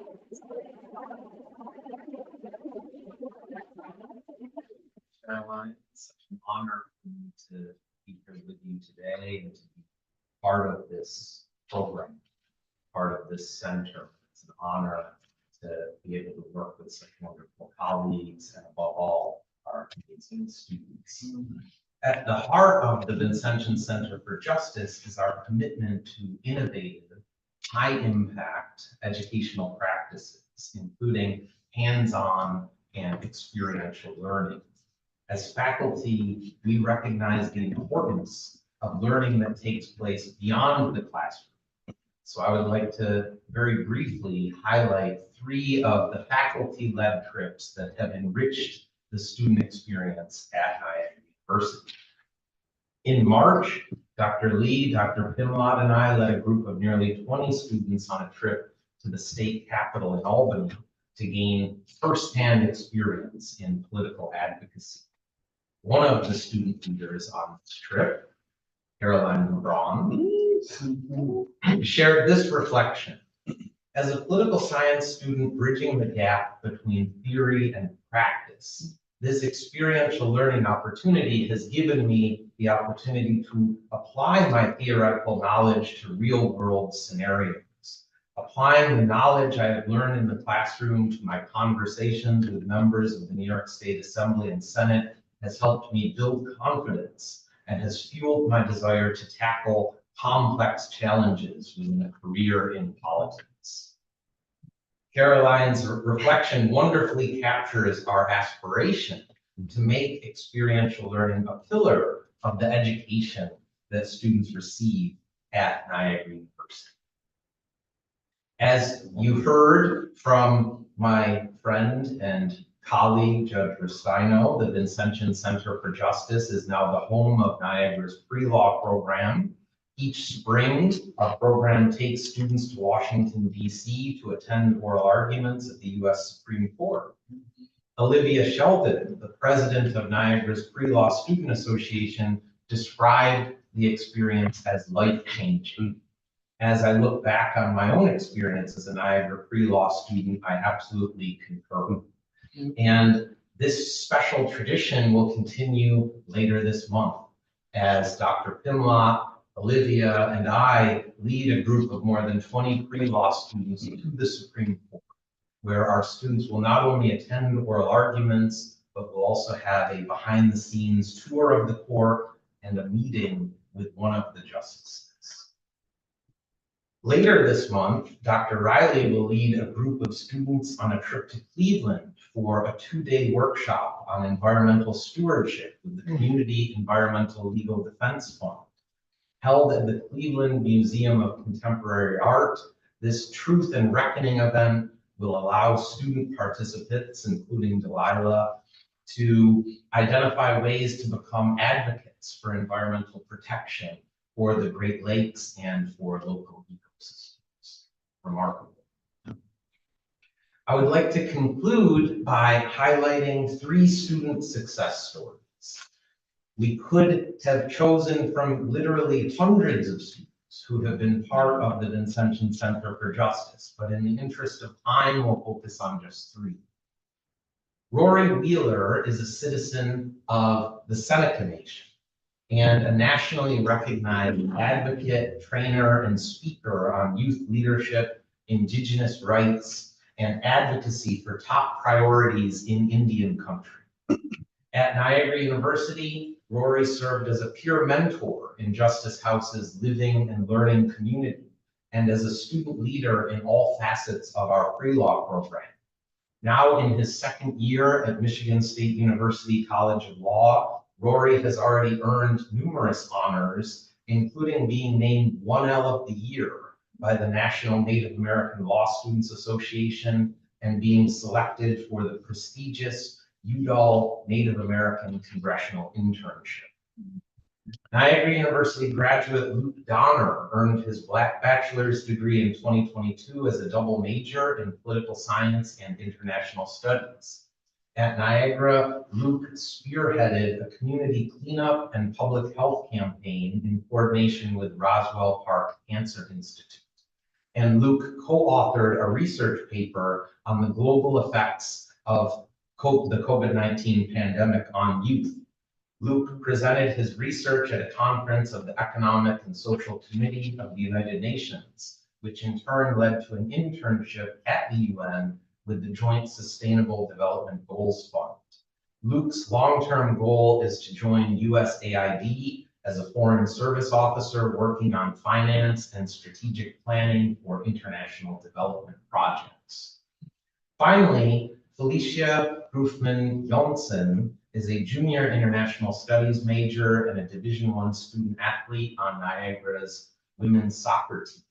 Caroline, it's such an honor for me to be here with you today and to be part of this program, part of this center. It's an honor to be able to work with such wonderful colleagues and above all, our amazing students. At the heart of the Vincentian Center for Justice is our commitment to innovative, high-impact educational practices, including hands-on and experiential learning. As faculty, we recognize the importance of learning that takes place beyond the classroom. So I would like to very briefly highlight 3 of the faculty-led trips that have enriched the student experience at Niagara University. In March, Dr. Lee, Dr. Pimlott, and I led a group of nearly 20 students on a trip to the state capitol in Albany to gain firsthand experience in political advocacy. One of the student leaders on this trip, Caroline Lebron, shared this reflection. As a political science student bridging the gap between theory and practice, this experiential learning opportunity has given me the opportunity to apply my theoretical knowledge to real-world scenarios. Applying the knowledge I have learned in the classroom to my conversations with members of the New York State Assembly and Senate has helped me build confidence and has fueled my desire to tackle complex challenges within a career in politics. Caroline's reflection wonderfully captures our aspiration to make experiential learning a pillar of the education that students receive at Niagara University. As you heard from my friend and colleague, Judge Rustino, the Vincentian Center for Justice is now the home of Niagara's pre-law program. Each spring, our program takes students to Washington, D.C. to attend oral arguments at the U.S. Supreme Court. Olivia Sheldon, the president of Niagara's Pre-Law Student Association, described the experience as life-changing. As I look back on my own experience as a Niagara pre-law student, I absolutely concur. And this special tradition will continue later this month as Dr. Pimlott, Olivia, and I lead a group of more than 20 pre-law students to the Supreme Court, where our students will not only attend oral arguments, but will also have a behind-the-scenes tour of the court and a meeting with one of the justices. Later this month, Dr. Riley will lead a group of students on a trip to Cleveland for a 2-day workshop on environmental stewardship with the Community Environmental Legal Defense Fund. Held at the Cleveland Museum of Contemporary Art, this Truth and Reckoning event will allow student participants, including Delilah, to identify ways to become advocates for environmental protection for the Great Lakes and for local ecosystems. Remarkable. I would like to conclude by highlighting 3 student success stories. We could have chosen from literally hundreds of students who have been part of the Vincentian Center for Justice, but in the interest of time, we'll focus on just 3. Rory Wheeler is a citizen of the Seneca Nation and a nationally recognized advocate, trainer, and speaker on youth leadership, Indigenous rights, and advocacy for top priorities in Indian country. At Niagara University, Rory served as a peer mentor in Justice House's living and learning community and as a student leader in all facets of our pre-law program. Now in his 2nd year at Michigan State University College of Law, Rory has already earned numerous honors, including being named 1L of the Year by the National Native American Law Students Association and being selected for the prestigious Udall Native American Congressional Internship. Niagara University graduate Luke Donner earned his bachelor's degree in 2022 as a double major in political science and international studies. At Niagara, Luke spearheaded a community cleanup and public health campaign in coordination with Roswell Park Cancer Institute. And Luke co-authored a research paper on the global effects of the COVID-19 pandemic on youth. Luke presented his research at a conference of the Economic and Social Committee of the United Nations, which in turn led to an internship at the UN with the Joint Sustainable Development Goals Fund. Luke's long-term goal is to join USAID as a foreign service officer working on finance and strategic planning for international development projects. Finally, Felicia Brufman-Johnson is a junior international studies major and a Division I student athlete on Niagara's women's soccer team.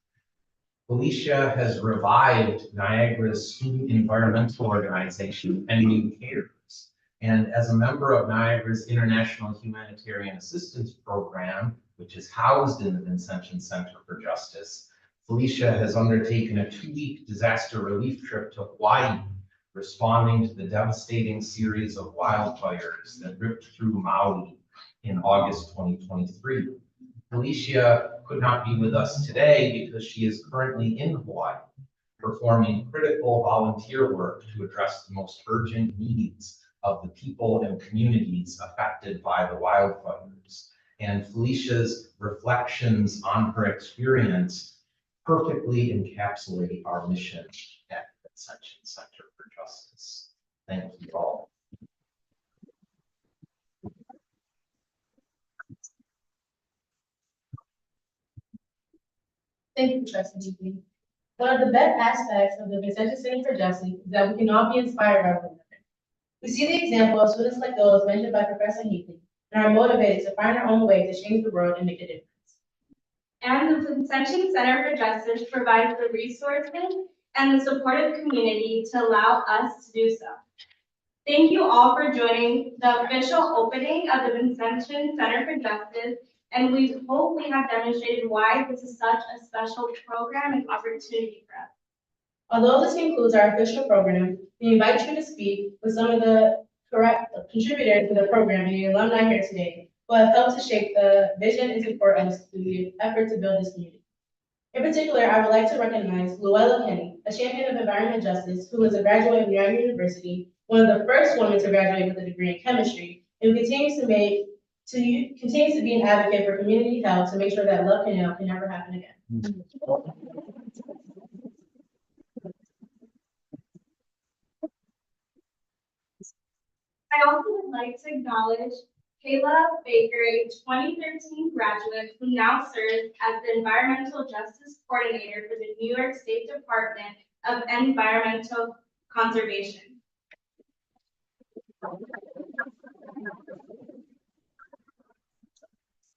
Felicia has revived Niagara's student environmental organization, NU Cares, and as a member of Niagara's International Humanitarian Assistance Program, which is housed in the Vincentian Center for Justice, Felicia has undertaken a 2-week disaster relief trip to Hawaii, responding to the devastating series of wildfires that ripped through Maui in August 2023. Felicia could not be with us today because she is currently in Hawaii, performing critical volunteer work to address the most urgent needs of the people and communities affected by the wildfires. And Felicia's reflections on her experience perfectly encapsulate our mission at the Vincentian Center for Justice. Thank you all. Thank you, Trustee Dupuy. One of the best aspects of the Vincentian Center for Justice is that we can all be inspired by one another. We see the example of students like those mentioned by Professor Heatley and are motivated to find our own way to change the world and make a difference. And the Vincentian Center for Justice provides the resources and the supportive community to allow us to do so. Thank you all for joining the official opening of the Vincentian Center for Justice, and we hope we have demonstrated why this is such a special program and opportunity for us. Although this concludes our official program, we invite you to speak with some of the correct contributors to the program and the alumni here today who have helped to shape the vision and support us through the effort to build this community. In particular, I would like to recognize Luella Kenny, a champion of environment justice who is a graduate of Niagara University, one of the first women to graduate with a degree in chemistry, and who continues to be an advocate for community health to make sure that Love Canal can never happen again. I also would like to acknowledge Kayla Baker, a 2013 graduate who now serves as the Environmental Justice Coordinator for the New York State Department of Environmental Conservation.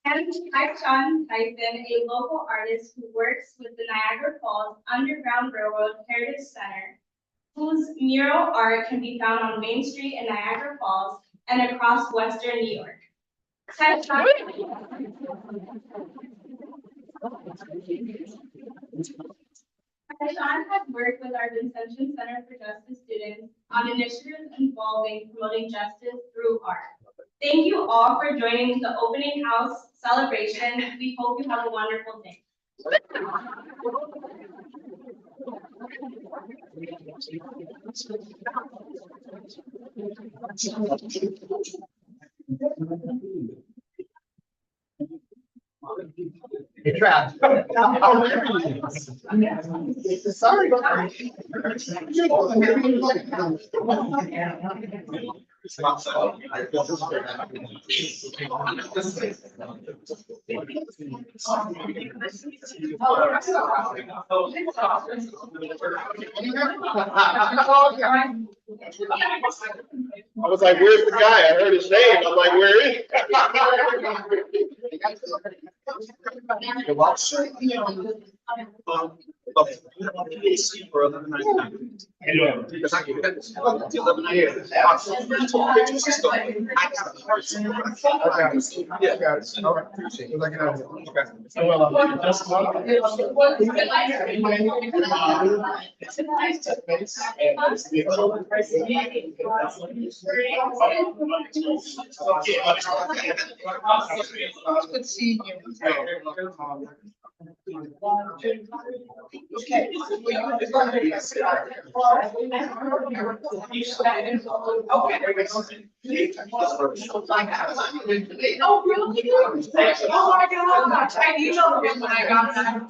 And Sean Tyson, a local artist who works with the Niagara Falls Underground Railroad Heritage Center, whose mural art can be found on Main Street in Niagara Falls and across Western New York. Sean has worked with our Vincentian Center for Justice students on initiatives involving promoting justice through art. Thank you all for joining the opening house celebration. We hope you have a wonderful day. You're trapped. Sorry. I was like, where's the guy? I heard his name. I'm like, where is Oh, really? Oh my God, I need to look when I got that.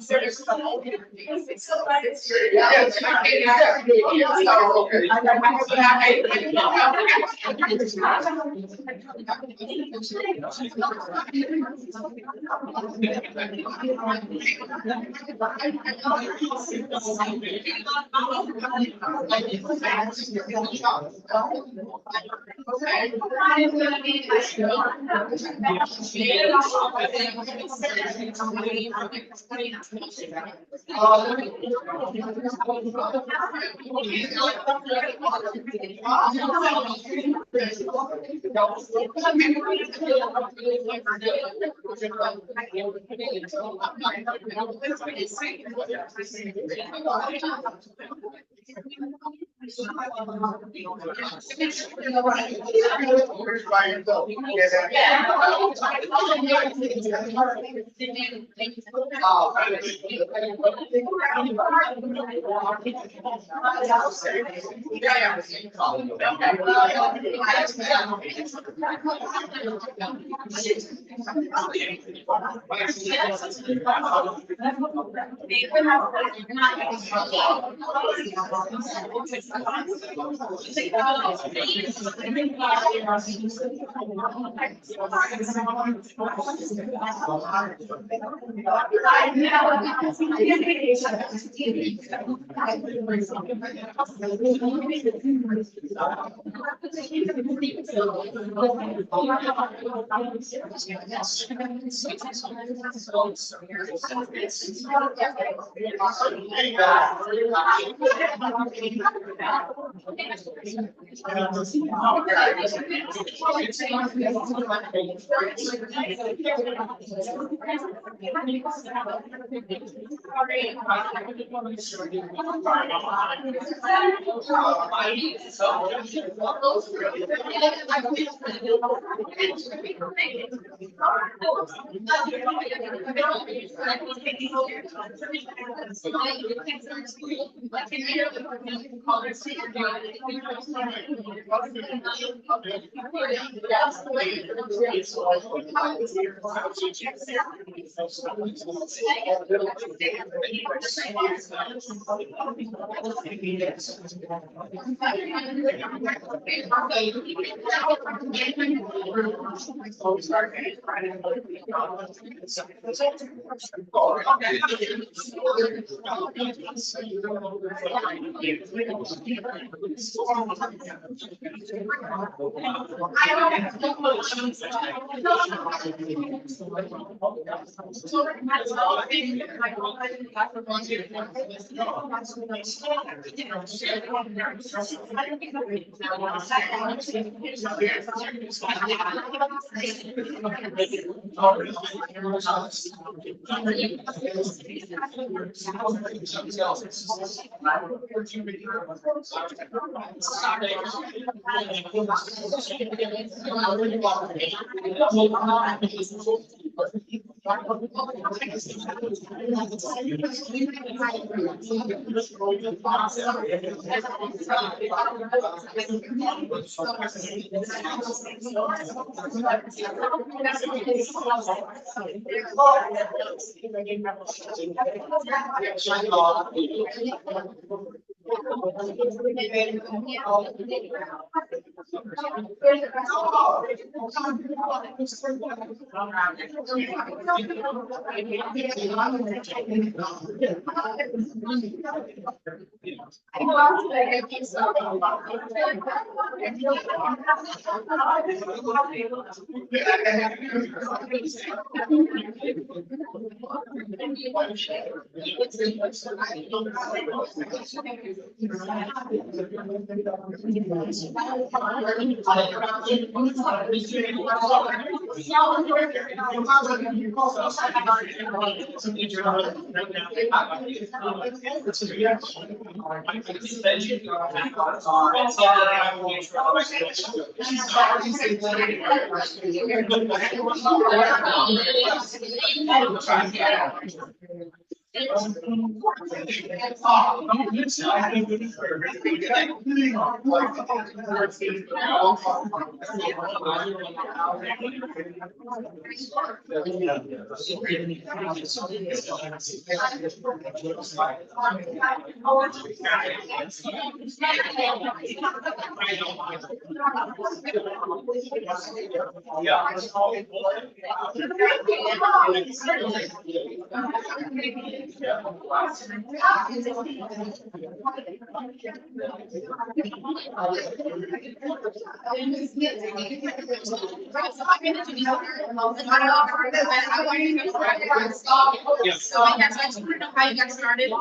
So I guess I just want to know how you got started.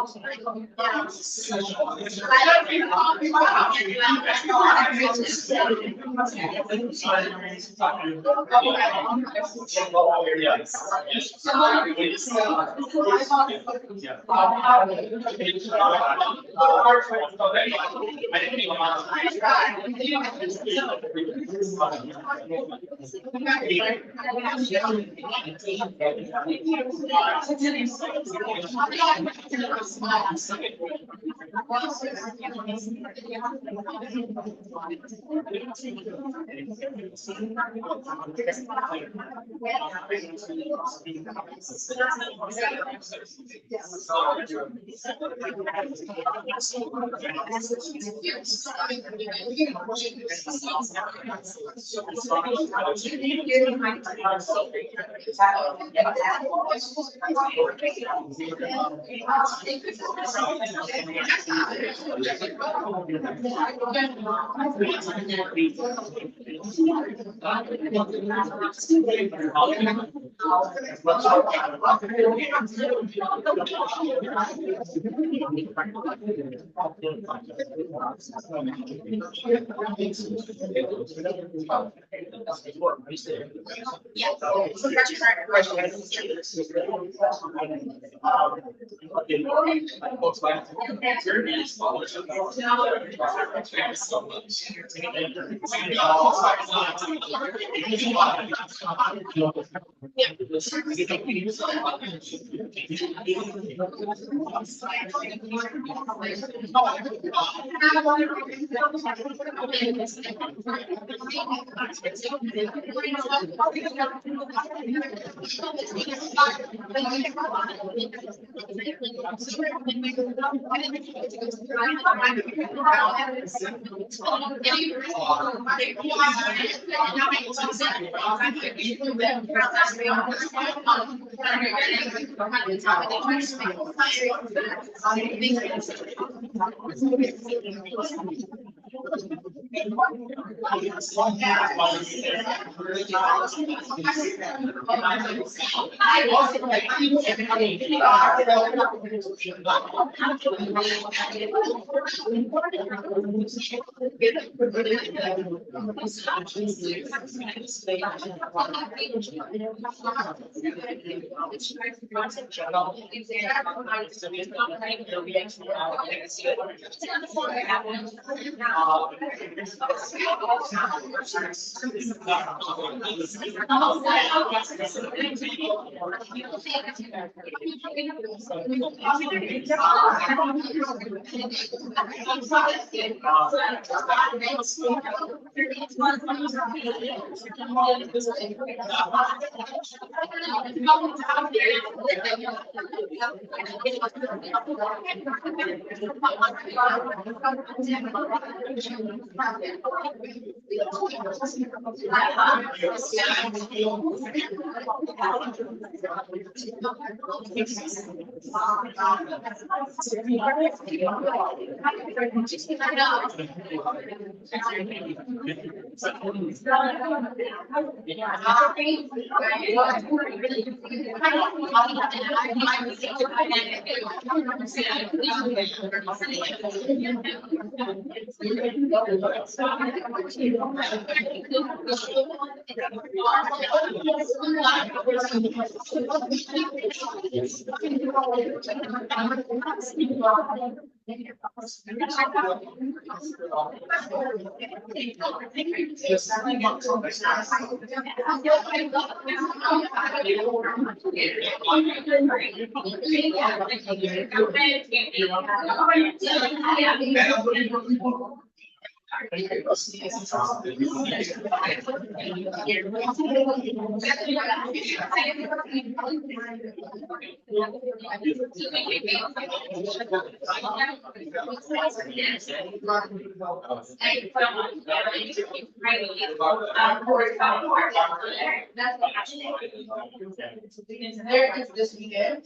There is this weekend.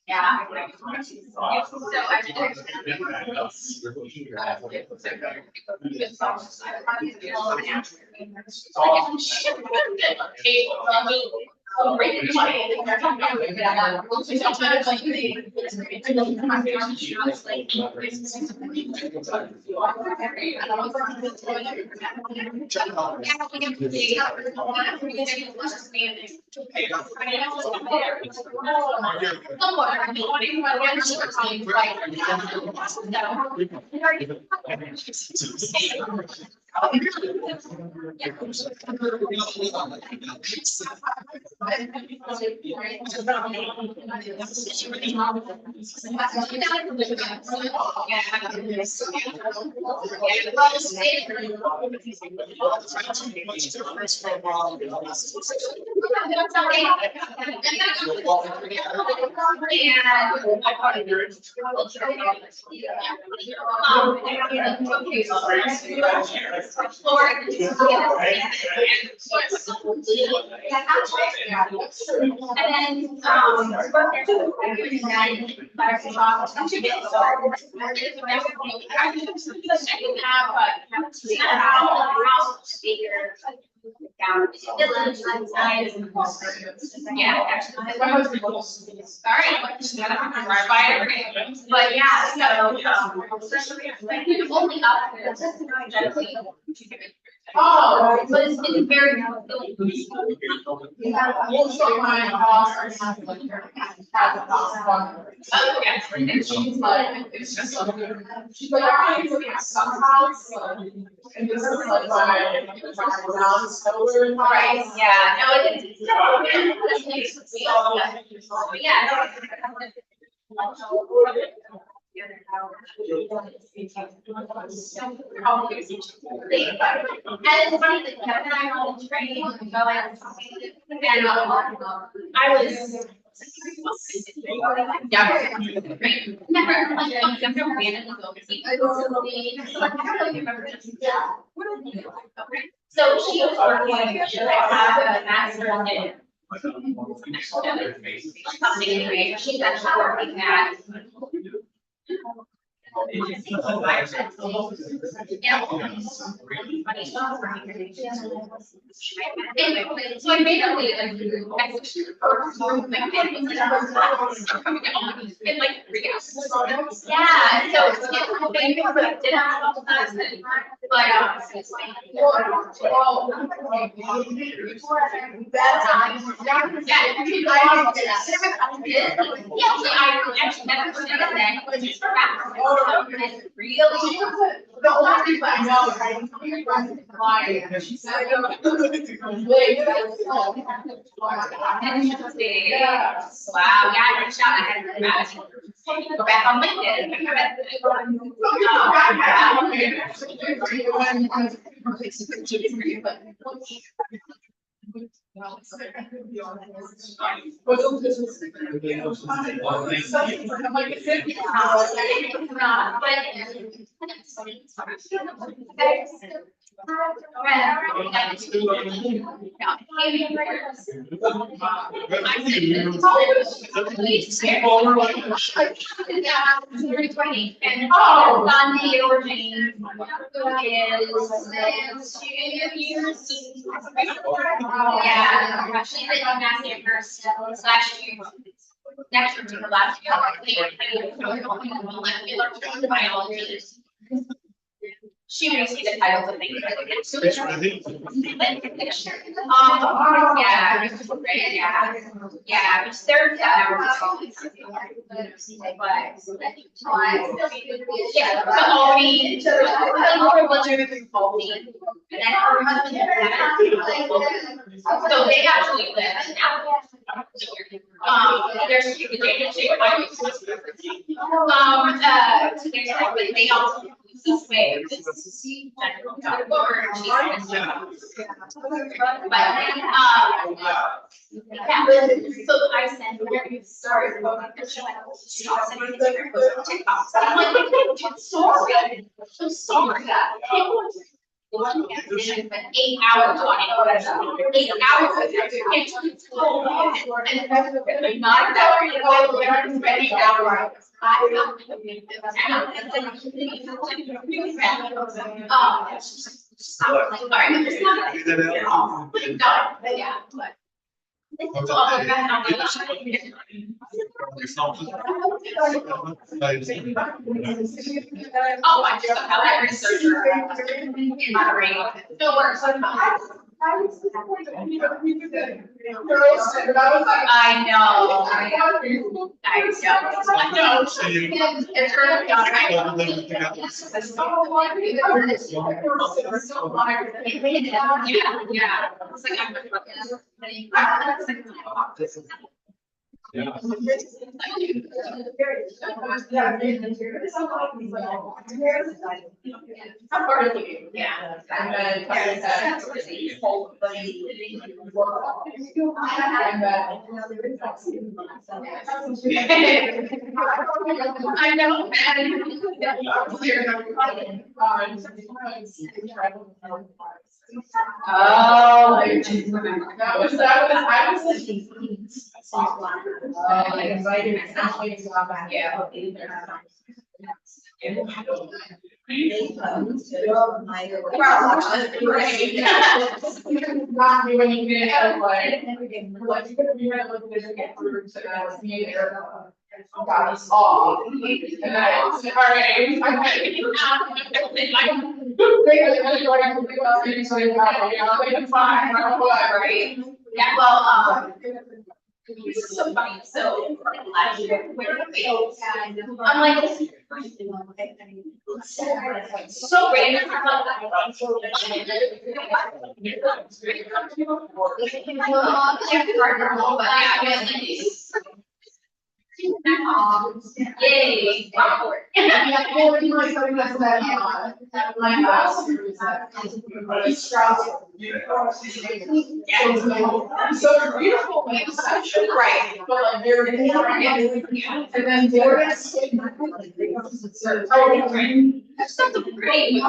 Yeah. But yeah, so, only up there. Oh, but it's very. She's like, it's just she's like, I need to get some house. And this is like my right, yeah, no, yeah. And it's funny that Kevin and I were on the train, and I was. Yeah. Never, like, I've never been in the building. I don't remember. So she was working, she had a master's in. Anyway, she's actually working at. Anyway, so I made a way like in like 3 hours. Yeah, so it's didn't have all the time, but I actually never put it in there. Really? The only people I know, right? She said, wow, yeah, I reached out, I had go back on LinkedIn. And Sunday or Jane is 2 years. Yeah, she's a master first last year. Next year to her last year. Molecular biology. She received the title of things. Yeah, which they're yeah, but only legitimately faulty. And then her husband, so they actually live now. There's they also this way, this is general job board, she's so I sent her, sorry, I'm like, sorry, I'm sorry. One vision, but 8 hours on it, 8 hours. And not that we're spending hours. Yeah, but. It's all like that. Oh, I just have that researcher in my brain. No worries. I know. It's really not yeah. It's like I know. Oh, I was thinking. I invited yeah. Got us all. And I was all right. Yeah, well, this is so funny. So last year, I'm like, so random. Yay. So beautiful, right? But like you're and then that's something great.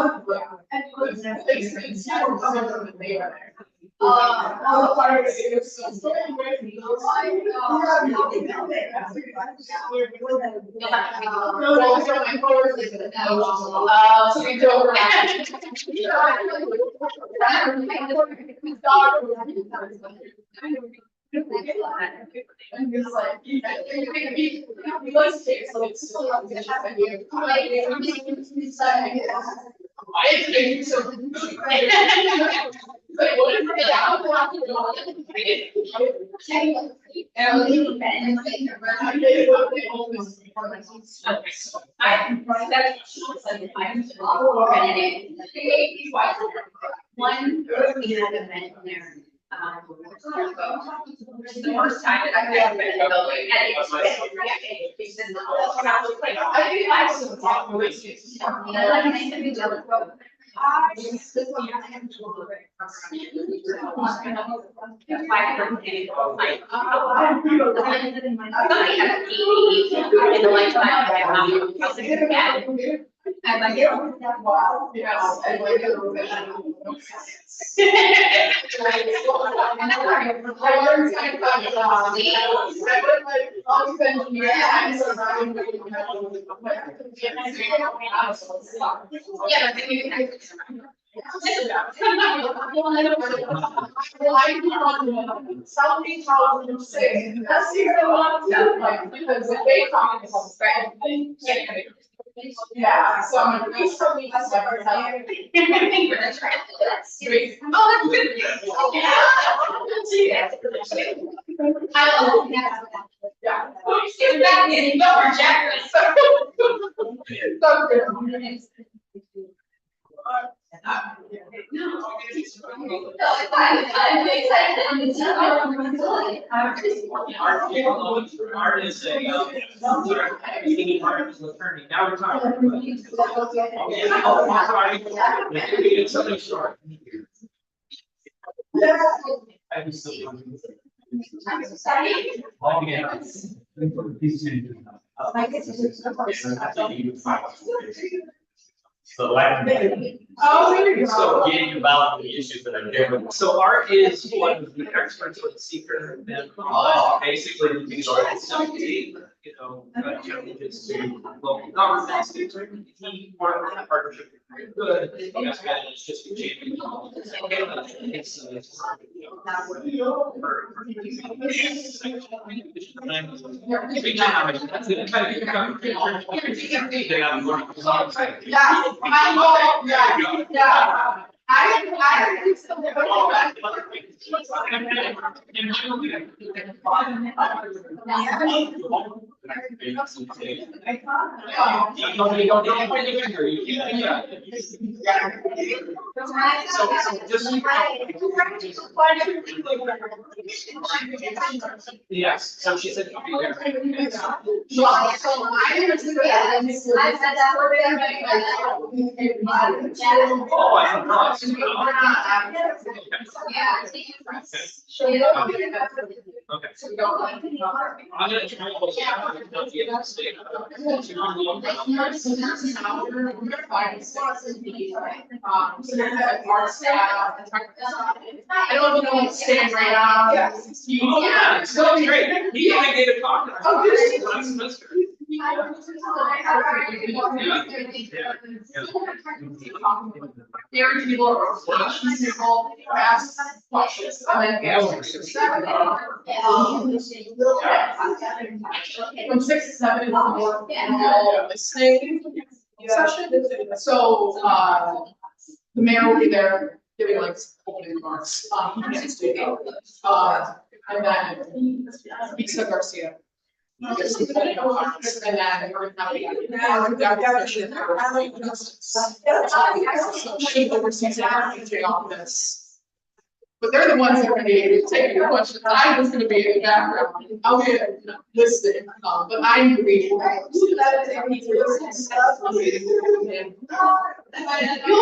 One, we had an event there. Which is the first time that I've ever been in a building, and it's I'm like, wow, yes, I like it. Somebody told them to say, that's the one, like, because they talk about strategy. Yeah, so I'm like, please tell me that's never time. Oh, that's good. I love that. Yeah. She's back in lower jacket, so. So good. Art is a, art is an attorney, now retired. It's something short. I was still. So like. Oh, there you So go. getting about the issues that are there. So Art is one of the experts on seeker and basically the art seventeen, challenges to local governments. He worked in a partnership with good, it's just a champion. I think so. Yes, so she said. Oh, I don't know. Okay. I'm gonna try to look at it, don't be a mistake. I don't know what stand right now. Oh, yeah, it's so great. He only gave a talk. Oh, did he? Last semester. Very people, people ask questions. From 6 to 7 is more listening session. So, the mayor will be there giving like opening remarks. And then Lisa Garcia. And then we're having Dr. So she oversees everything on this. But they're the ones that are going to be taking the questions. I'm just going to be in the background. I'll be listening, but I'm reading. Feel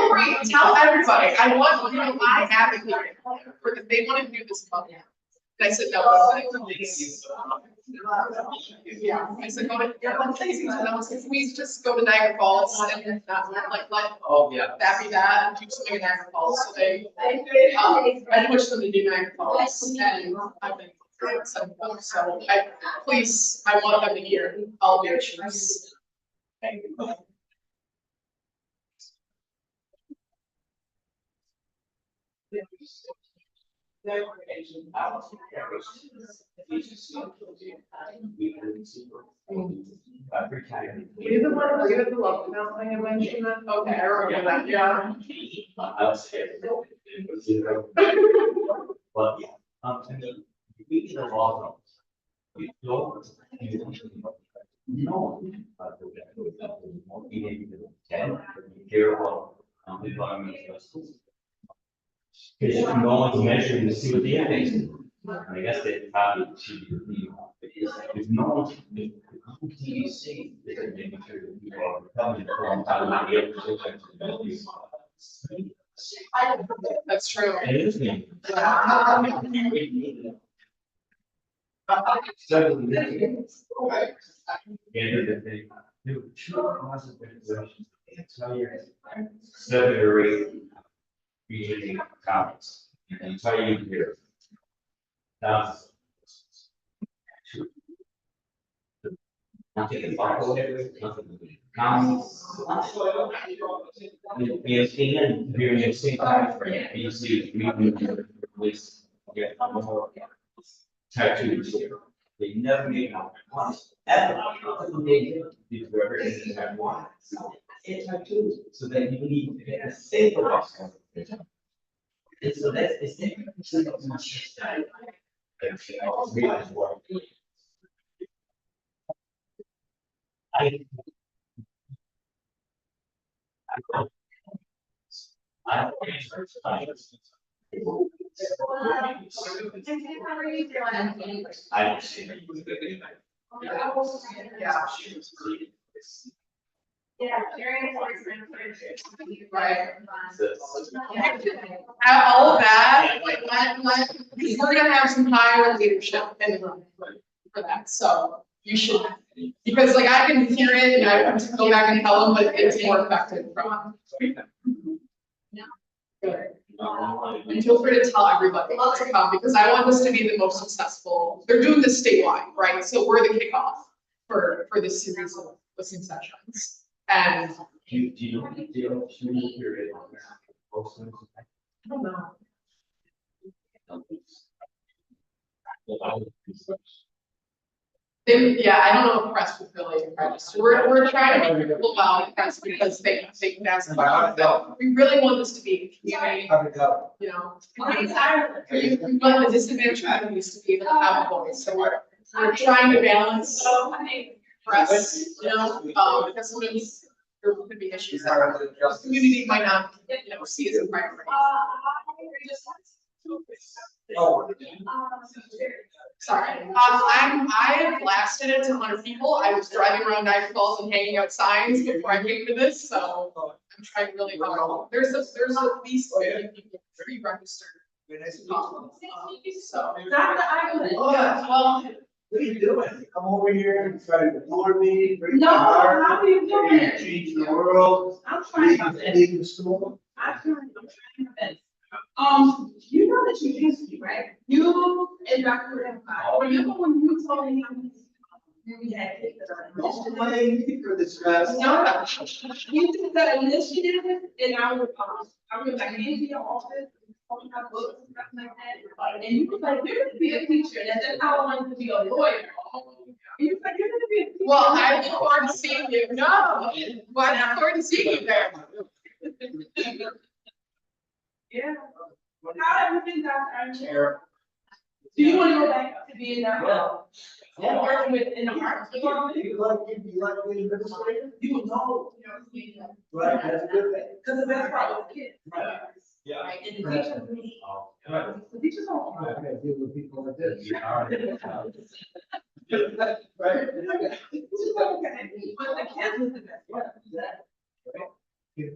free to tell everybody. I want, I advocate for if they want to do this public. And I said, no, yeah, I said, go to, can we just go to Niagara Falls and like, Oh, yeah. that be that, do something in Niagara Falls, so I pushed them to do Niagara Falls, and I've been so please, I want them to hear all the issues. Thank you. You're the one who did the love amount I mentioned that? Okay, I remember that, yeah. I was scared. But yeah, I mean, we need a law. You don't. No. Care about the environment. Because no one's measuring to see what the impact is. I guess they probably should be, if no one, if the TDC, they can make sure that people are coming from out of the. That's true. It is me. Seven or eight. Usually comments, and tell you here. That's. Nothing about nothing. Comments. You see, and during the same time frame, you see, we release, get more tattoos here. They never made out once, ever. They did, these were everything that one. It's tattoos, so then you need to get a safer box. And so that's the same. I don't see it. Yeah, very important. Right. All of that, we're gonna have some higher leadership in the room for that, so you should. Because like I can hear it and I want to go back and tell them, but it's more effective from. And feel free to tell everybody to come, because I want this to be the most successful. They're doing this statewide, right? So we're the kickoff for this series of listening sessions. And Do you know the deal, period on there? I don't know. Yeah, I don't know if press would really register. We're trying to be careful about press because they can ask questions. We really want this to be a community, you know. We want the disadvantaged communities to be able to have a voice, so we're trying to balance press, you know, because sometimes there could be issues that the community might not, you know, see as a priority. Sorry, I have blasted it to 100 people. I was driving around Niagara Falls and hanging out signs before I came to this, so I'm trying really hard. There's at least 50 people pre-registered. So. Not the island. Yeah, well. What are you doing? Come over here and try to ignore me? break No, my heart, how are you doing it? Change the world. I'm trying my best. Leave the school. I'm trying my best. You know that you used to, right? You and Dr. Empire, remember when you told me we had kids that are. Don't blame me for this mess. No, you did that initiative and I was like into your office, talking about books and stuff like that. And you was like, you're gonna be a teacher, and that's how I wanted to be a lawyer. And you was like, you're gonna be a teacher. Well, I look forward to seeing you. No, but I look forward to seeing you there. Yeah. How everything's out there. Do you want to go back to being that? Working with in the arts department? You like being administrator? You know. Right, that's a good thing. Because the best part was the kids. Right. Yeah. Right, and the teachers. Right. The teachers don't. I gotta deal with people like this. Right. It's just okay, but the kids was the best part. You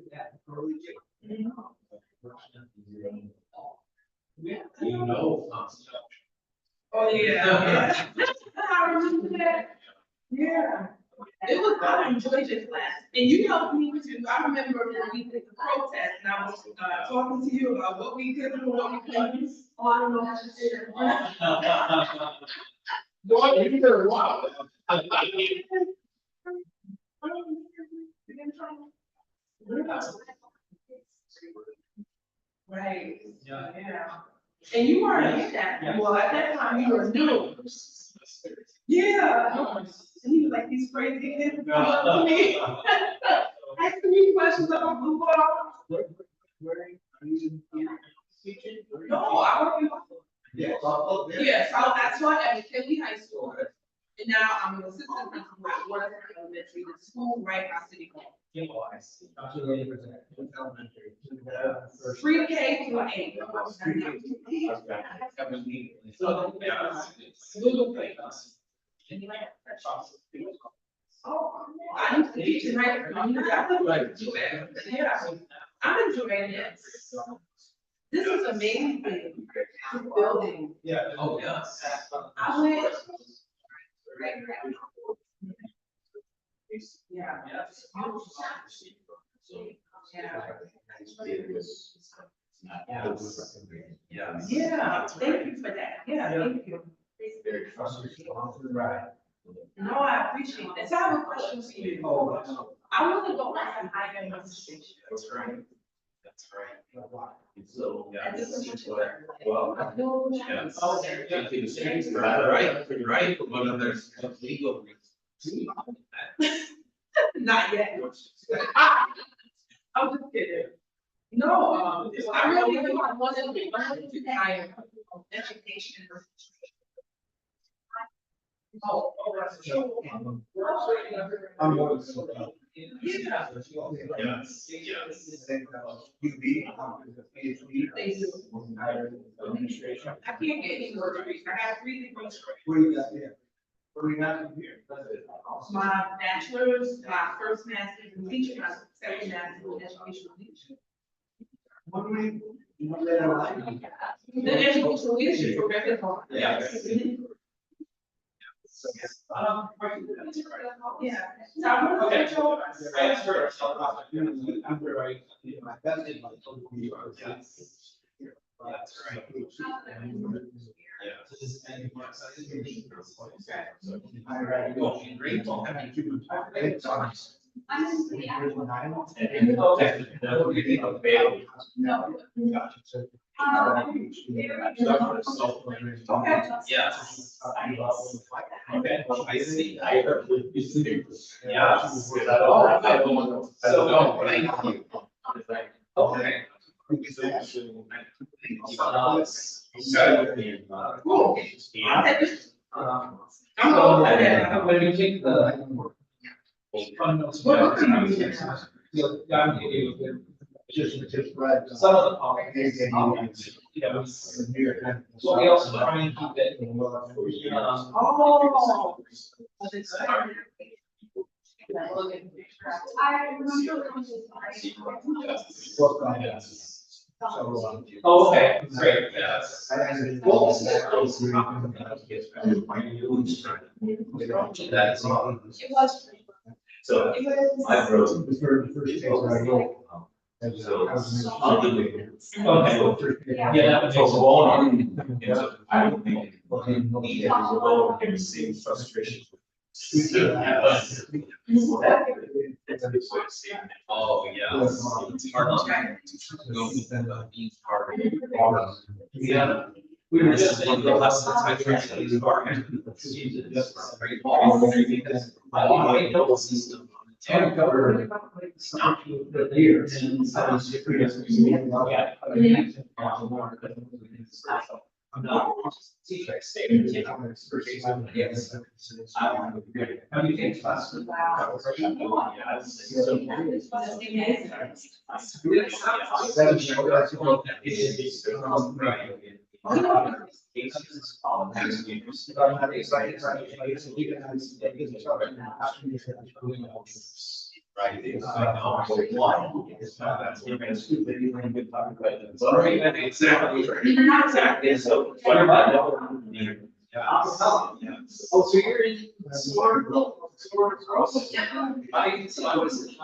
know. Oh, yeah. I remember that. Yeah. It was, I enjoyed your class, and you helped me too. I remember when we did the protest, and I was talking to you about what we could do, what we couldn't. Oh, I don't know how to say that. Right. Yeah. And you weren't in that, well, at that time, you were new. Yeah. And he was like, these crazy kids come up to me. Asking me questions about blue ball. No, I work in. Yeah. Yes, I taught at Kelly High School. And now I'm an assistant principal at Water Elementary, the school right by City Hall. Pre-K to 8. Oh, I'm teaching right. I'm enjoying it. This is amazing. Building. Yeah. Oh, yes. I went. Yeah. Yeah, thank you for that. Yeah, thank you. Right. No, I appreciate that. So I have a question for you. I want to go back to higher education. That's right. That's right. So, yeah. And this is what you learned. Well, yeah. Right, you're right, but when there's legal reasons. Not yet. I'm just kidding. No, I really want to be higher education. I'm more than Yes, yes. I can't get any more. I got 3 degrees. My bachelor's, my first master's in teaching, my second master's in educational leadership. The educational leadership program. Yes. Yeah. So I'm gonna Okay. switch over. That's right. Yes. Okay, I see. I yes. So, thank you. Okay. Cool. So, when we take the fundamentals of business, I'm giving you some of the policies, you know, so we also try and keep it, Oh. oh, okay, great. Yes. That's all. It was. So, I wrote. So, I'll do it. Okay. Yeah, that would So, make go on. I don't think need to go and see frustration. Oh, yeah. It's hard to go with being part of it. Yeah. We were just saying the lessons I tried to use our I know the system. And cover the years. I'm not. How do you think class? Right. Exactly. So, what about? Oh, so you're in. I can see. I was.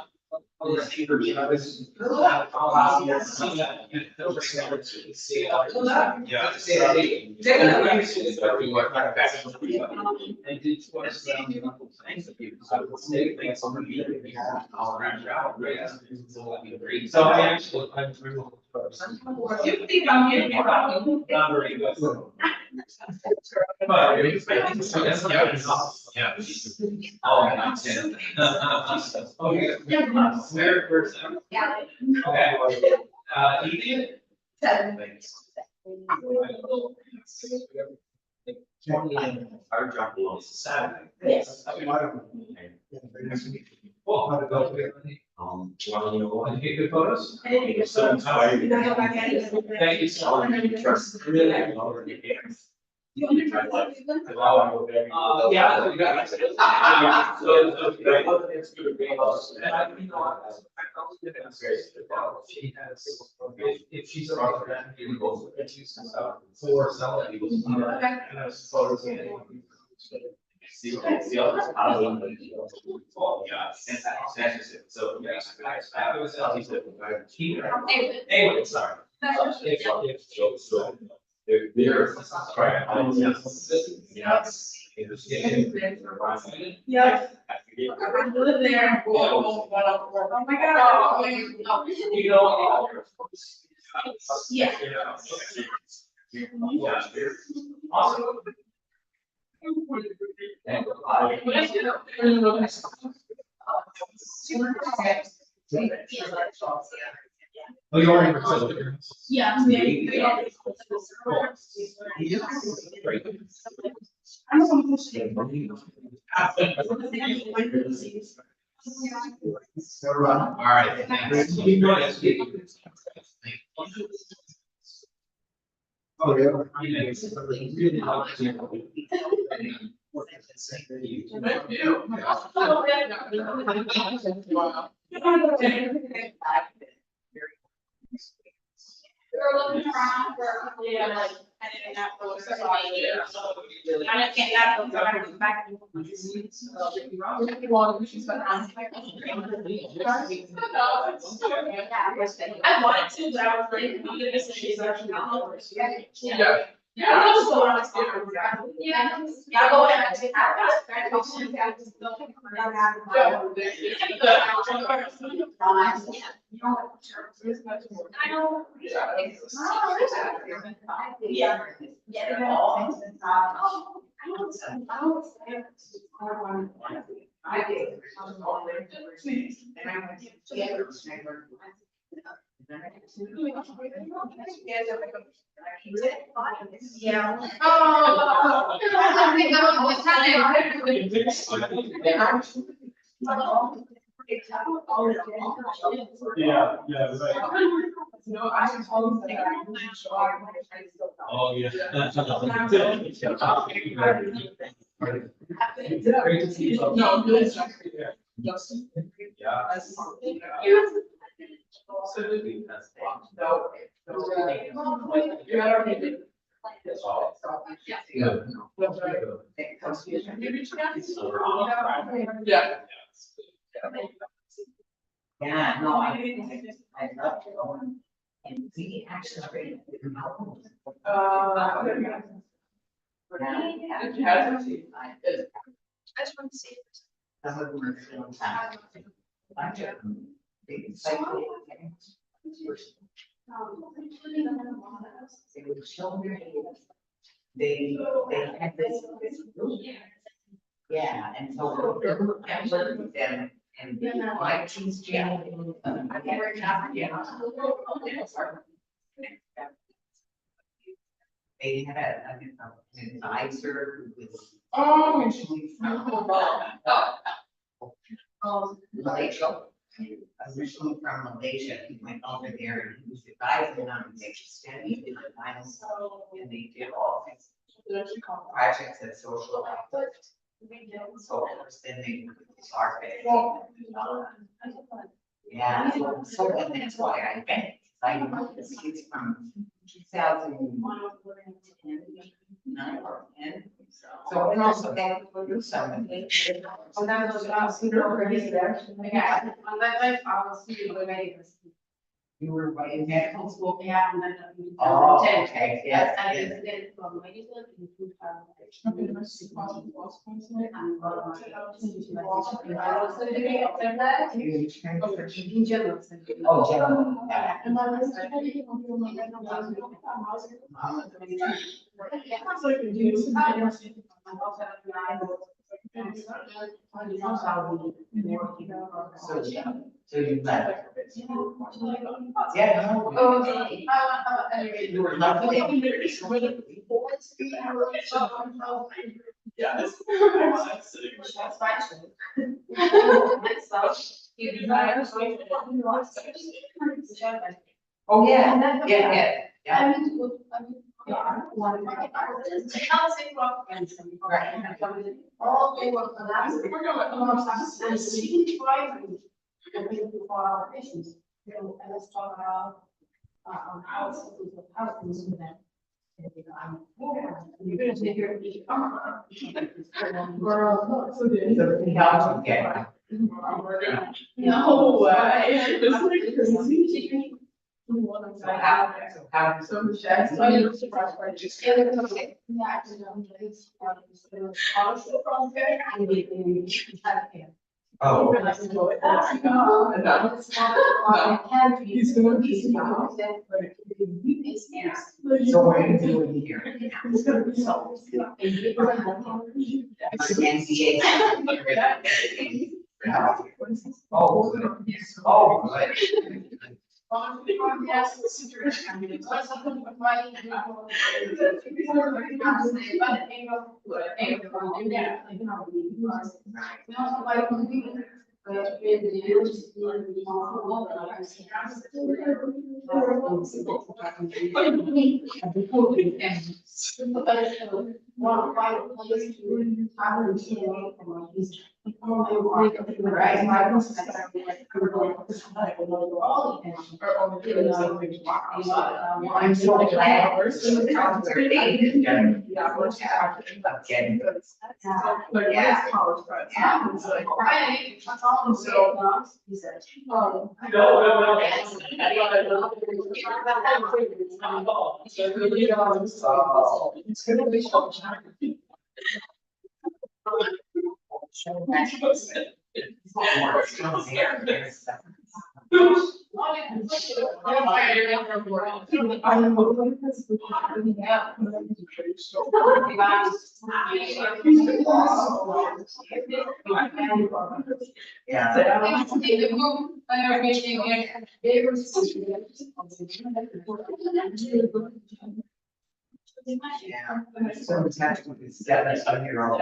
So I actually, I'm. You think I'm getting it wrong? Not very good. Yeah. Oh, I'm saying. Okay. Where, where's that? Okay. Evening? Our job belongs to Saturday. Yes. Well, how to go? Well, you know, Want to take good photos? so inspired. Thank you so much. Trust. Really. Yeah. She has, if she's around, then we will for selling. Photos. See others. Yeah. That's just it. So, yeah. Anyway, sorry. So, they're. Right. Yes. Yeah. I live there. Oh my God. You know. Yeah. Awesome. Oh, you already requested. Yeah. Great. I'm gonna push it. All right. Next. Oh, yeah. Thank you. Wow. We're looking around for, like, I didn't know what was going on. I can't have them, I was back. I wanted to, but I was like, I'm gonna miss it. Yeah. Yeah, I was so honest. Yeah, go ahead. I know. Yeah. Yeah. Oh. Yeah, yeah, right. No, I can tell them that I can show up. Oh, yeah. Great to see you. No, good. Justin. Yeah. Absolutely. No. You gotta read it. Yeah. That's right. Yeah. Yeah, no, I love going. And we actually. I just want to see. Some of them are still time. Bunch of them, they cycle. They would show their hands. They had this. Yeah, and so I worked with them and my team's jamming. They had an advisor who was. Oh. Malaysia. Originally from Malaysia, he went over there and he was advising on the study in the finals. And they did all kinds of projects at social efforts. So of course, then they start. Yeah, so that's why I went. I know this kid's from 2001. 9 or 10. So and also that will do something. Oh, that was, yeah, on that life, I was super motivated. You were right in medical school. Yeah, and then. Oh, okay, yes, I yes. just did it from medical and food. In general. Oh, general, yeah. So you left. Yeah, no. Okay. You were lovely. Yeah. That's fine. Oh, yeah, yeah. All they were collapsing. For our patients, and let's talk about, housing with them. You're gonna take your. No way. It's like crazy. So how. So that's why you're surprised by just. Oh. He's gonna be. So what are you doing here? He's gonna be so. NCA. Oh, good. Oh, good. I'm so glad. Yeah. Yeah. So attached with this 7-year-old.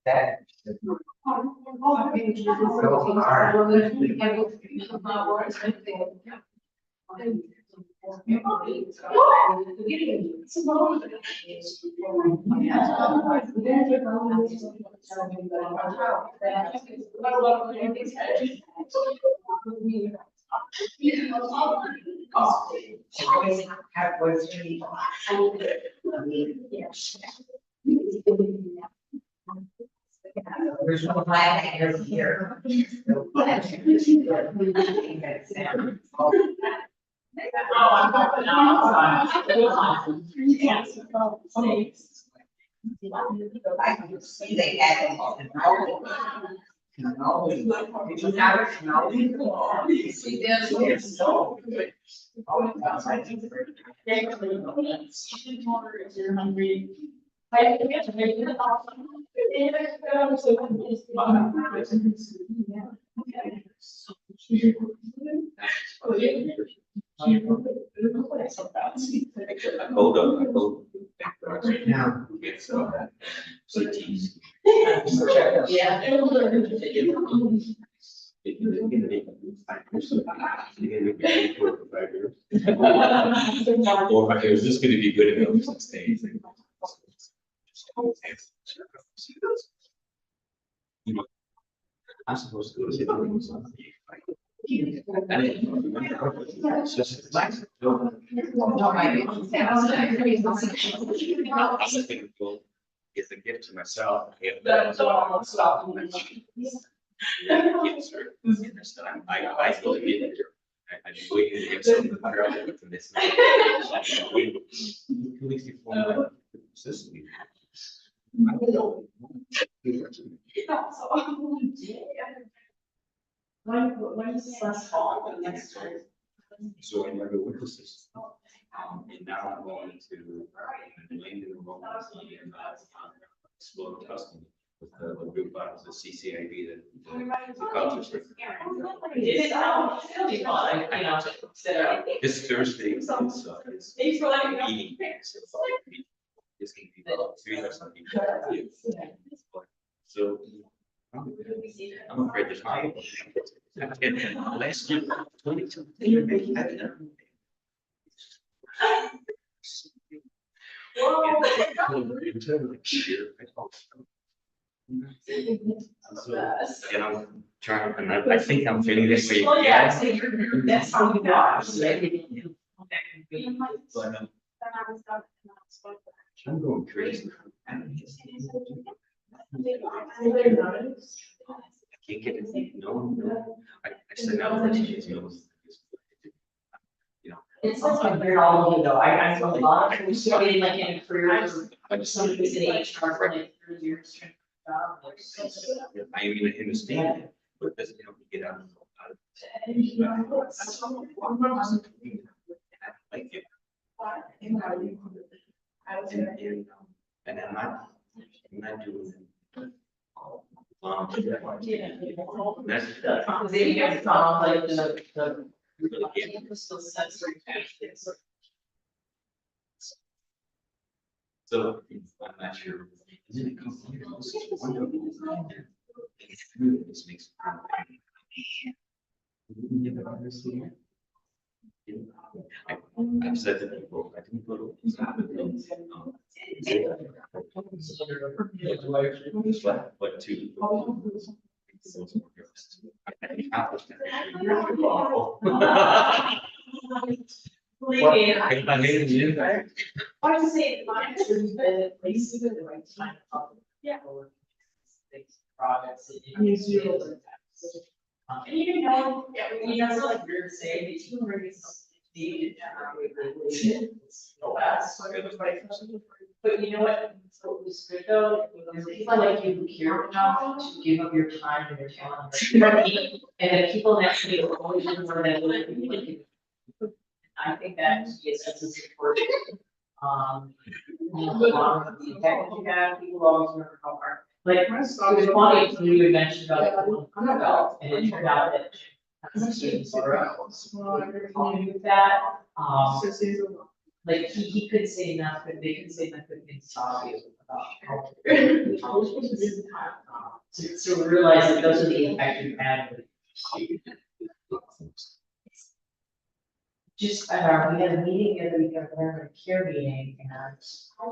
That. There's no flag here. I can see they had them all in Did you have it? Hold up, I hold. Yeah. It's, CTs. Yeah. Or is this gonna be good enough to stay? I'm supposed to go to the. It's just like. It's a gift to myself. I feel like I just waited to get something from this. 2 weeks before my sister. When is this last fall? Next time. So I never went to this. And now I'm going to New England enrollment and explore custom with the group of the CCIB, the cultures. This Thursday is eating. This can be 3,000 people. So I'm afraid there's not. Last year, 22. So, I'm trying, and I think I'm feeling this way. Yeah. That's how you are. But, I'm going crazy. I can't get it. No. I said no. You know. It's like weird all over though. I know a lot of, we started like in a career, some of us in HR for like 3 years. I mean, I understand it, but it doesn't help me get out of. Like it. And I'm not doing. That's. They get found like the. So I'm not sure. Isn't it complicated? This is wonderful. This makes. I've said to people, I think people. What two? I hated you. I would say, honestly, the places at the right time. Yeah. Projects. And you know, it's like weird to say, but you really see but you know what was good though, was people like you who care enough to give up your time and your talent. And the people next to you are always more than willing to. I think that is such a support. Along with the impact that you have, people always remember how hard. Like, it was funny when you mentioned about and it turned out that. Students were with that, like he could say enough, but they could say enough good things to you about. To realize that those are the impact you had with. Just, we had a meeting the other week, a parent care meeting, and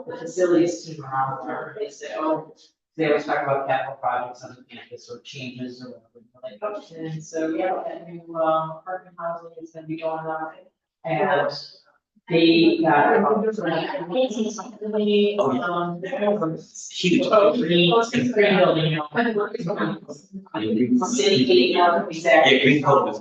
the facilities team around there, they said, oh, they always talk about capital projects on the campus or changes or whatever, like, and so, yeah, that new, apartment housing is gonna be going on. And they got, Huge. green building, you know. City, exactly. Yeah, green coat was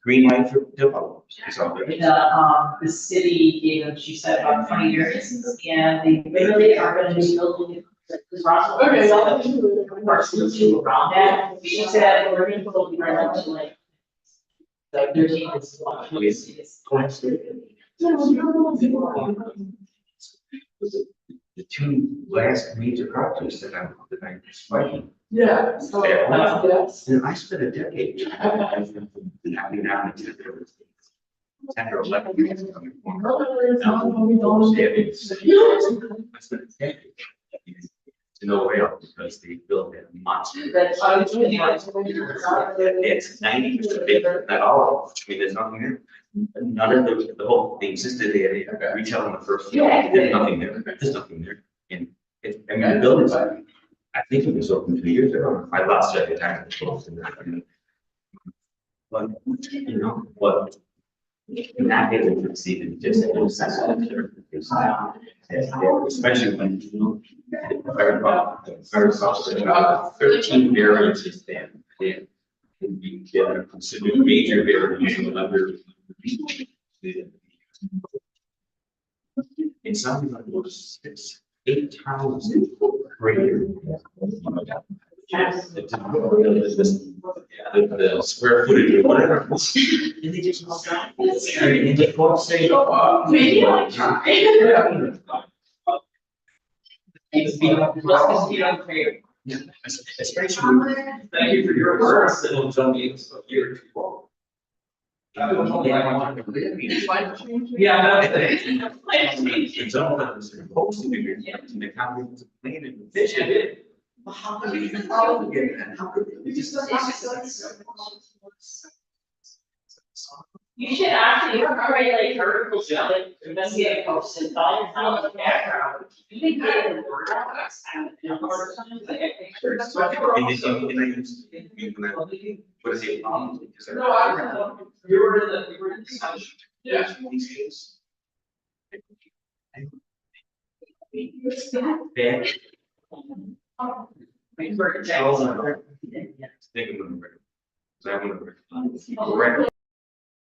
green light for developers. It's all good. The city gave them, she said, about 20 years, and they literally are gonna be building. Because Roswell. Okay. Parcels around that, she said, we're gonna build right up to like. Like their team is. The two last major projects that I'm fighting. Yeah. Yes. And I spent a decade. Having down to 10 or 11 years. I spent a decade. To no avail because they built that monster. That's. It's 90% bigger than all of it. I mean, there's nothing there. None of the whole, the existed area, retail on the first floor, there's nothing there. There's nothing there. And it, I mean, the building's, I think it was open 2 years ago. I lost track of time. But, you know, what? You're not able to see it just especially when you know, the 13 variances then can be considered major variances under. In something like those 6-8 times greater. The square footage or whatever. And they just all got this. And they both say, Maybe I'll try. yeah, especially. Thank you for your words, and it'll tell me it's here. Yeah, that's it. It's all that was supposed to be in the county plan and vision. Well, how could we even get that? How could we just? You should actually write like articles, like investigate posts and all your town in the background. You can get in the word docs. And I what is it? No, I, you were in the session. Yeah. Bad. Think of them. I want to.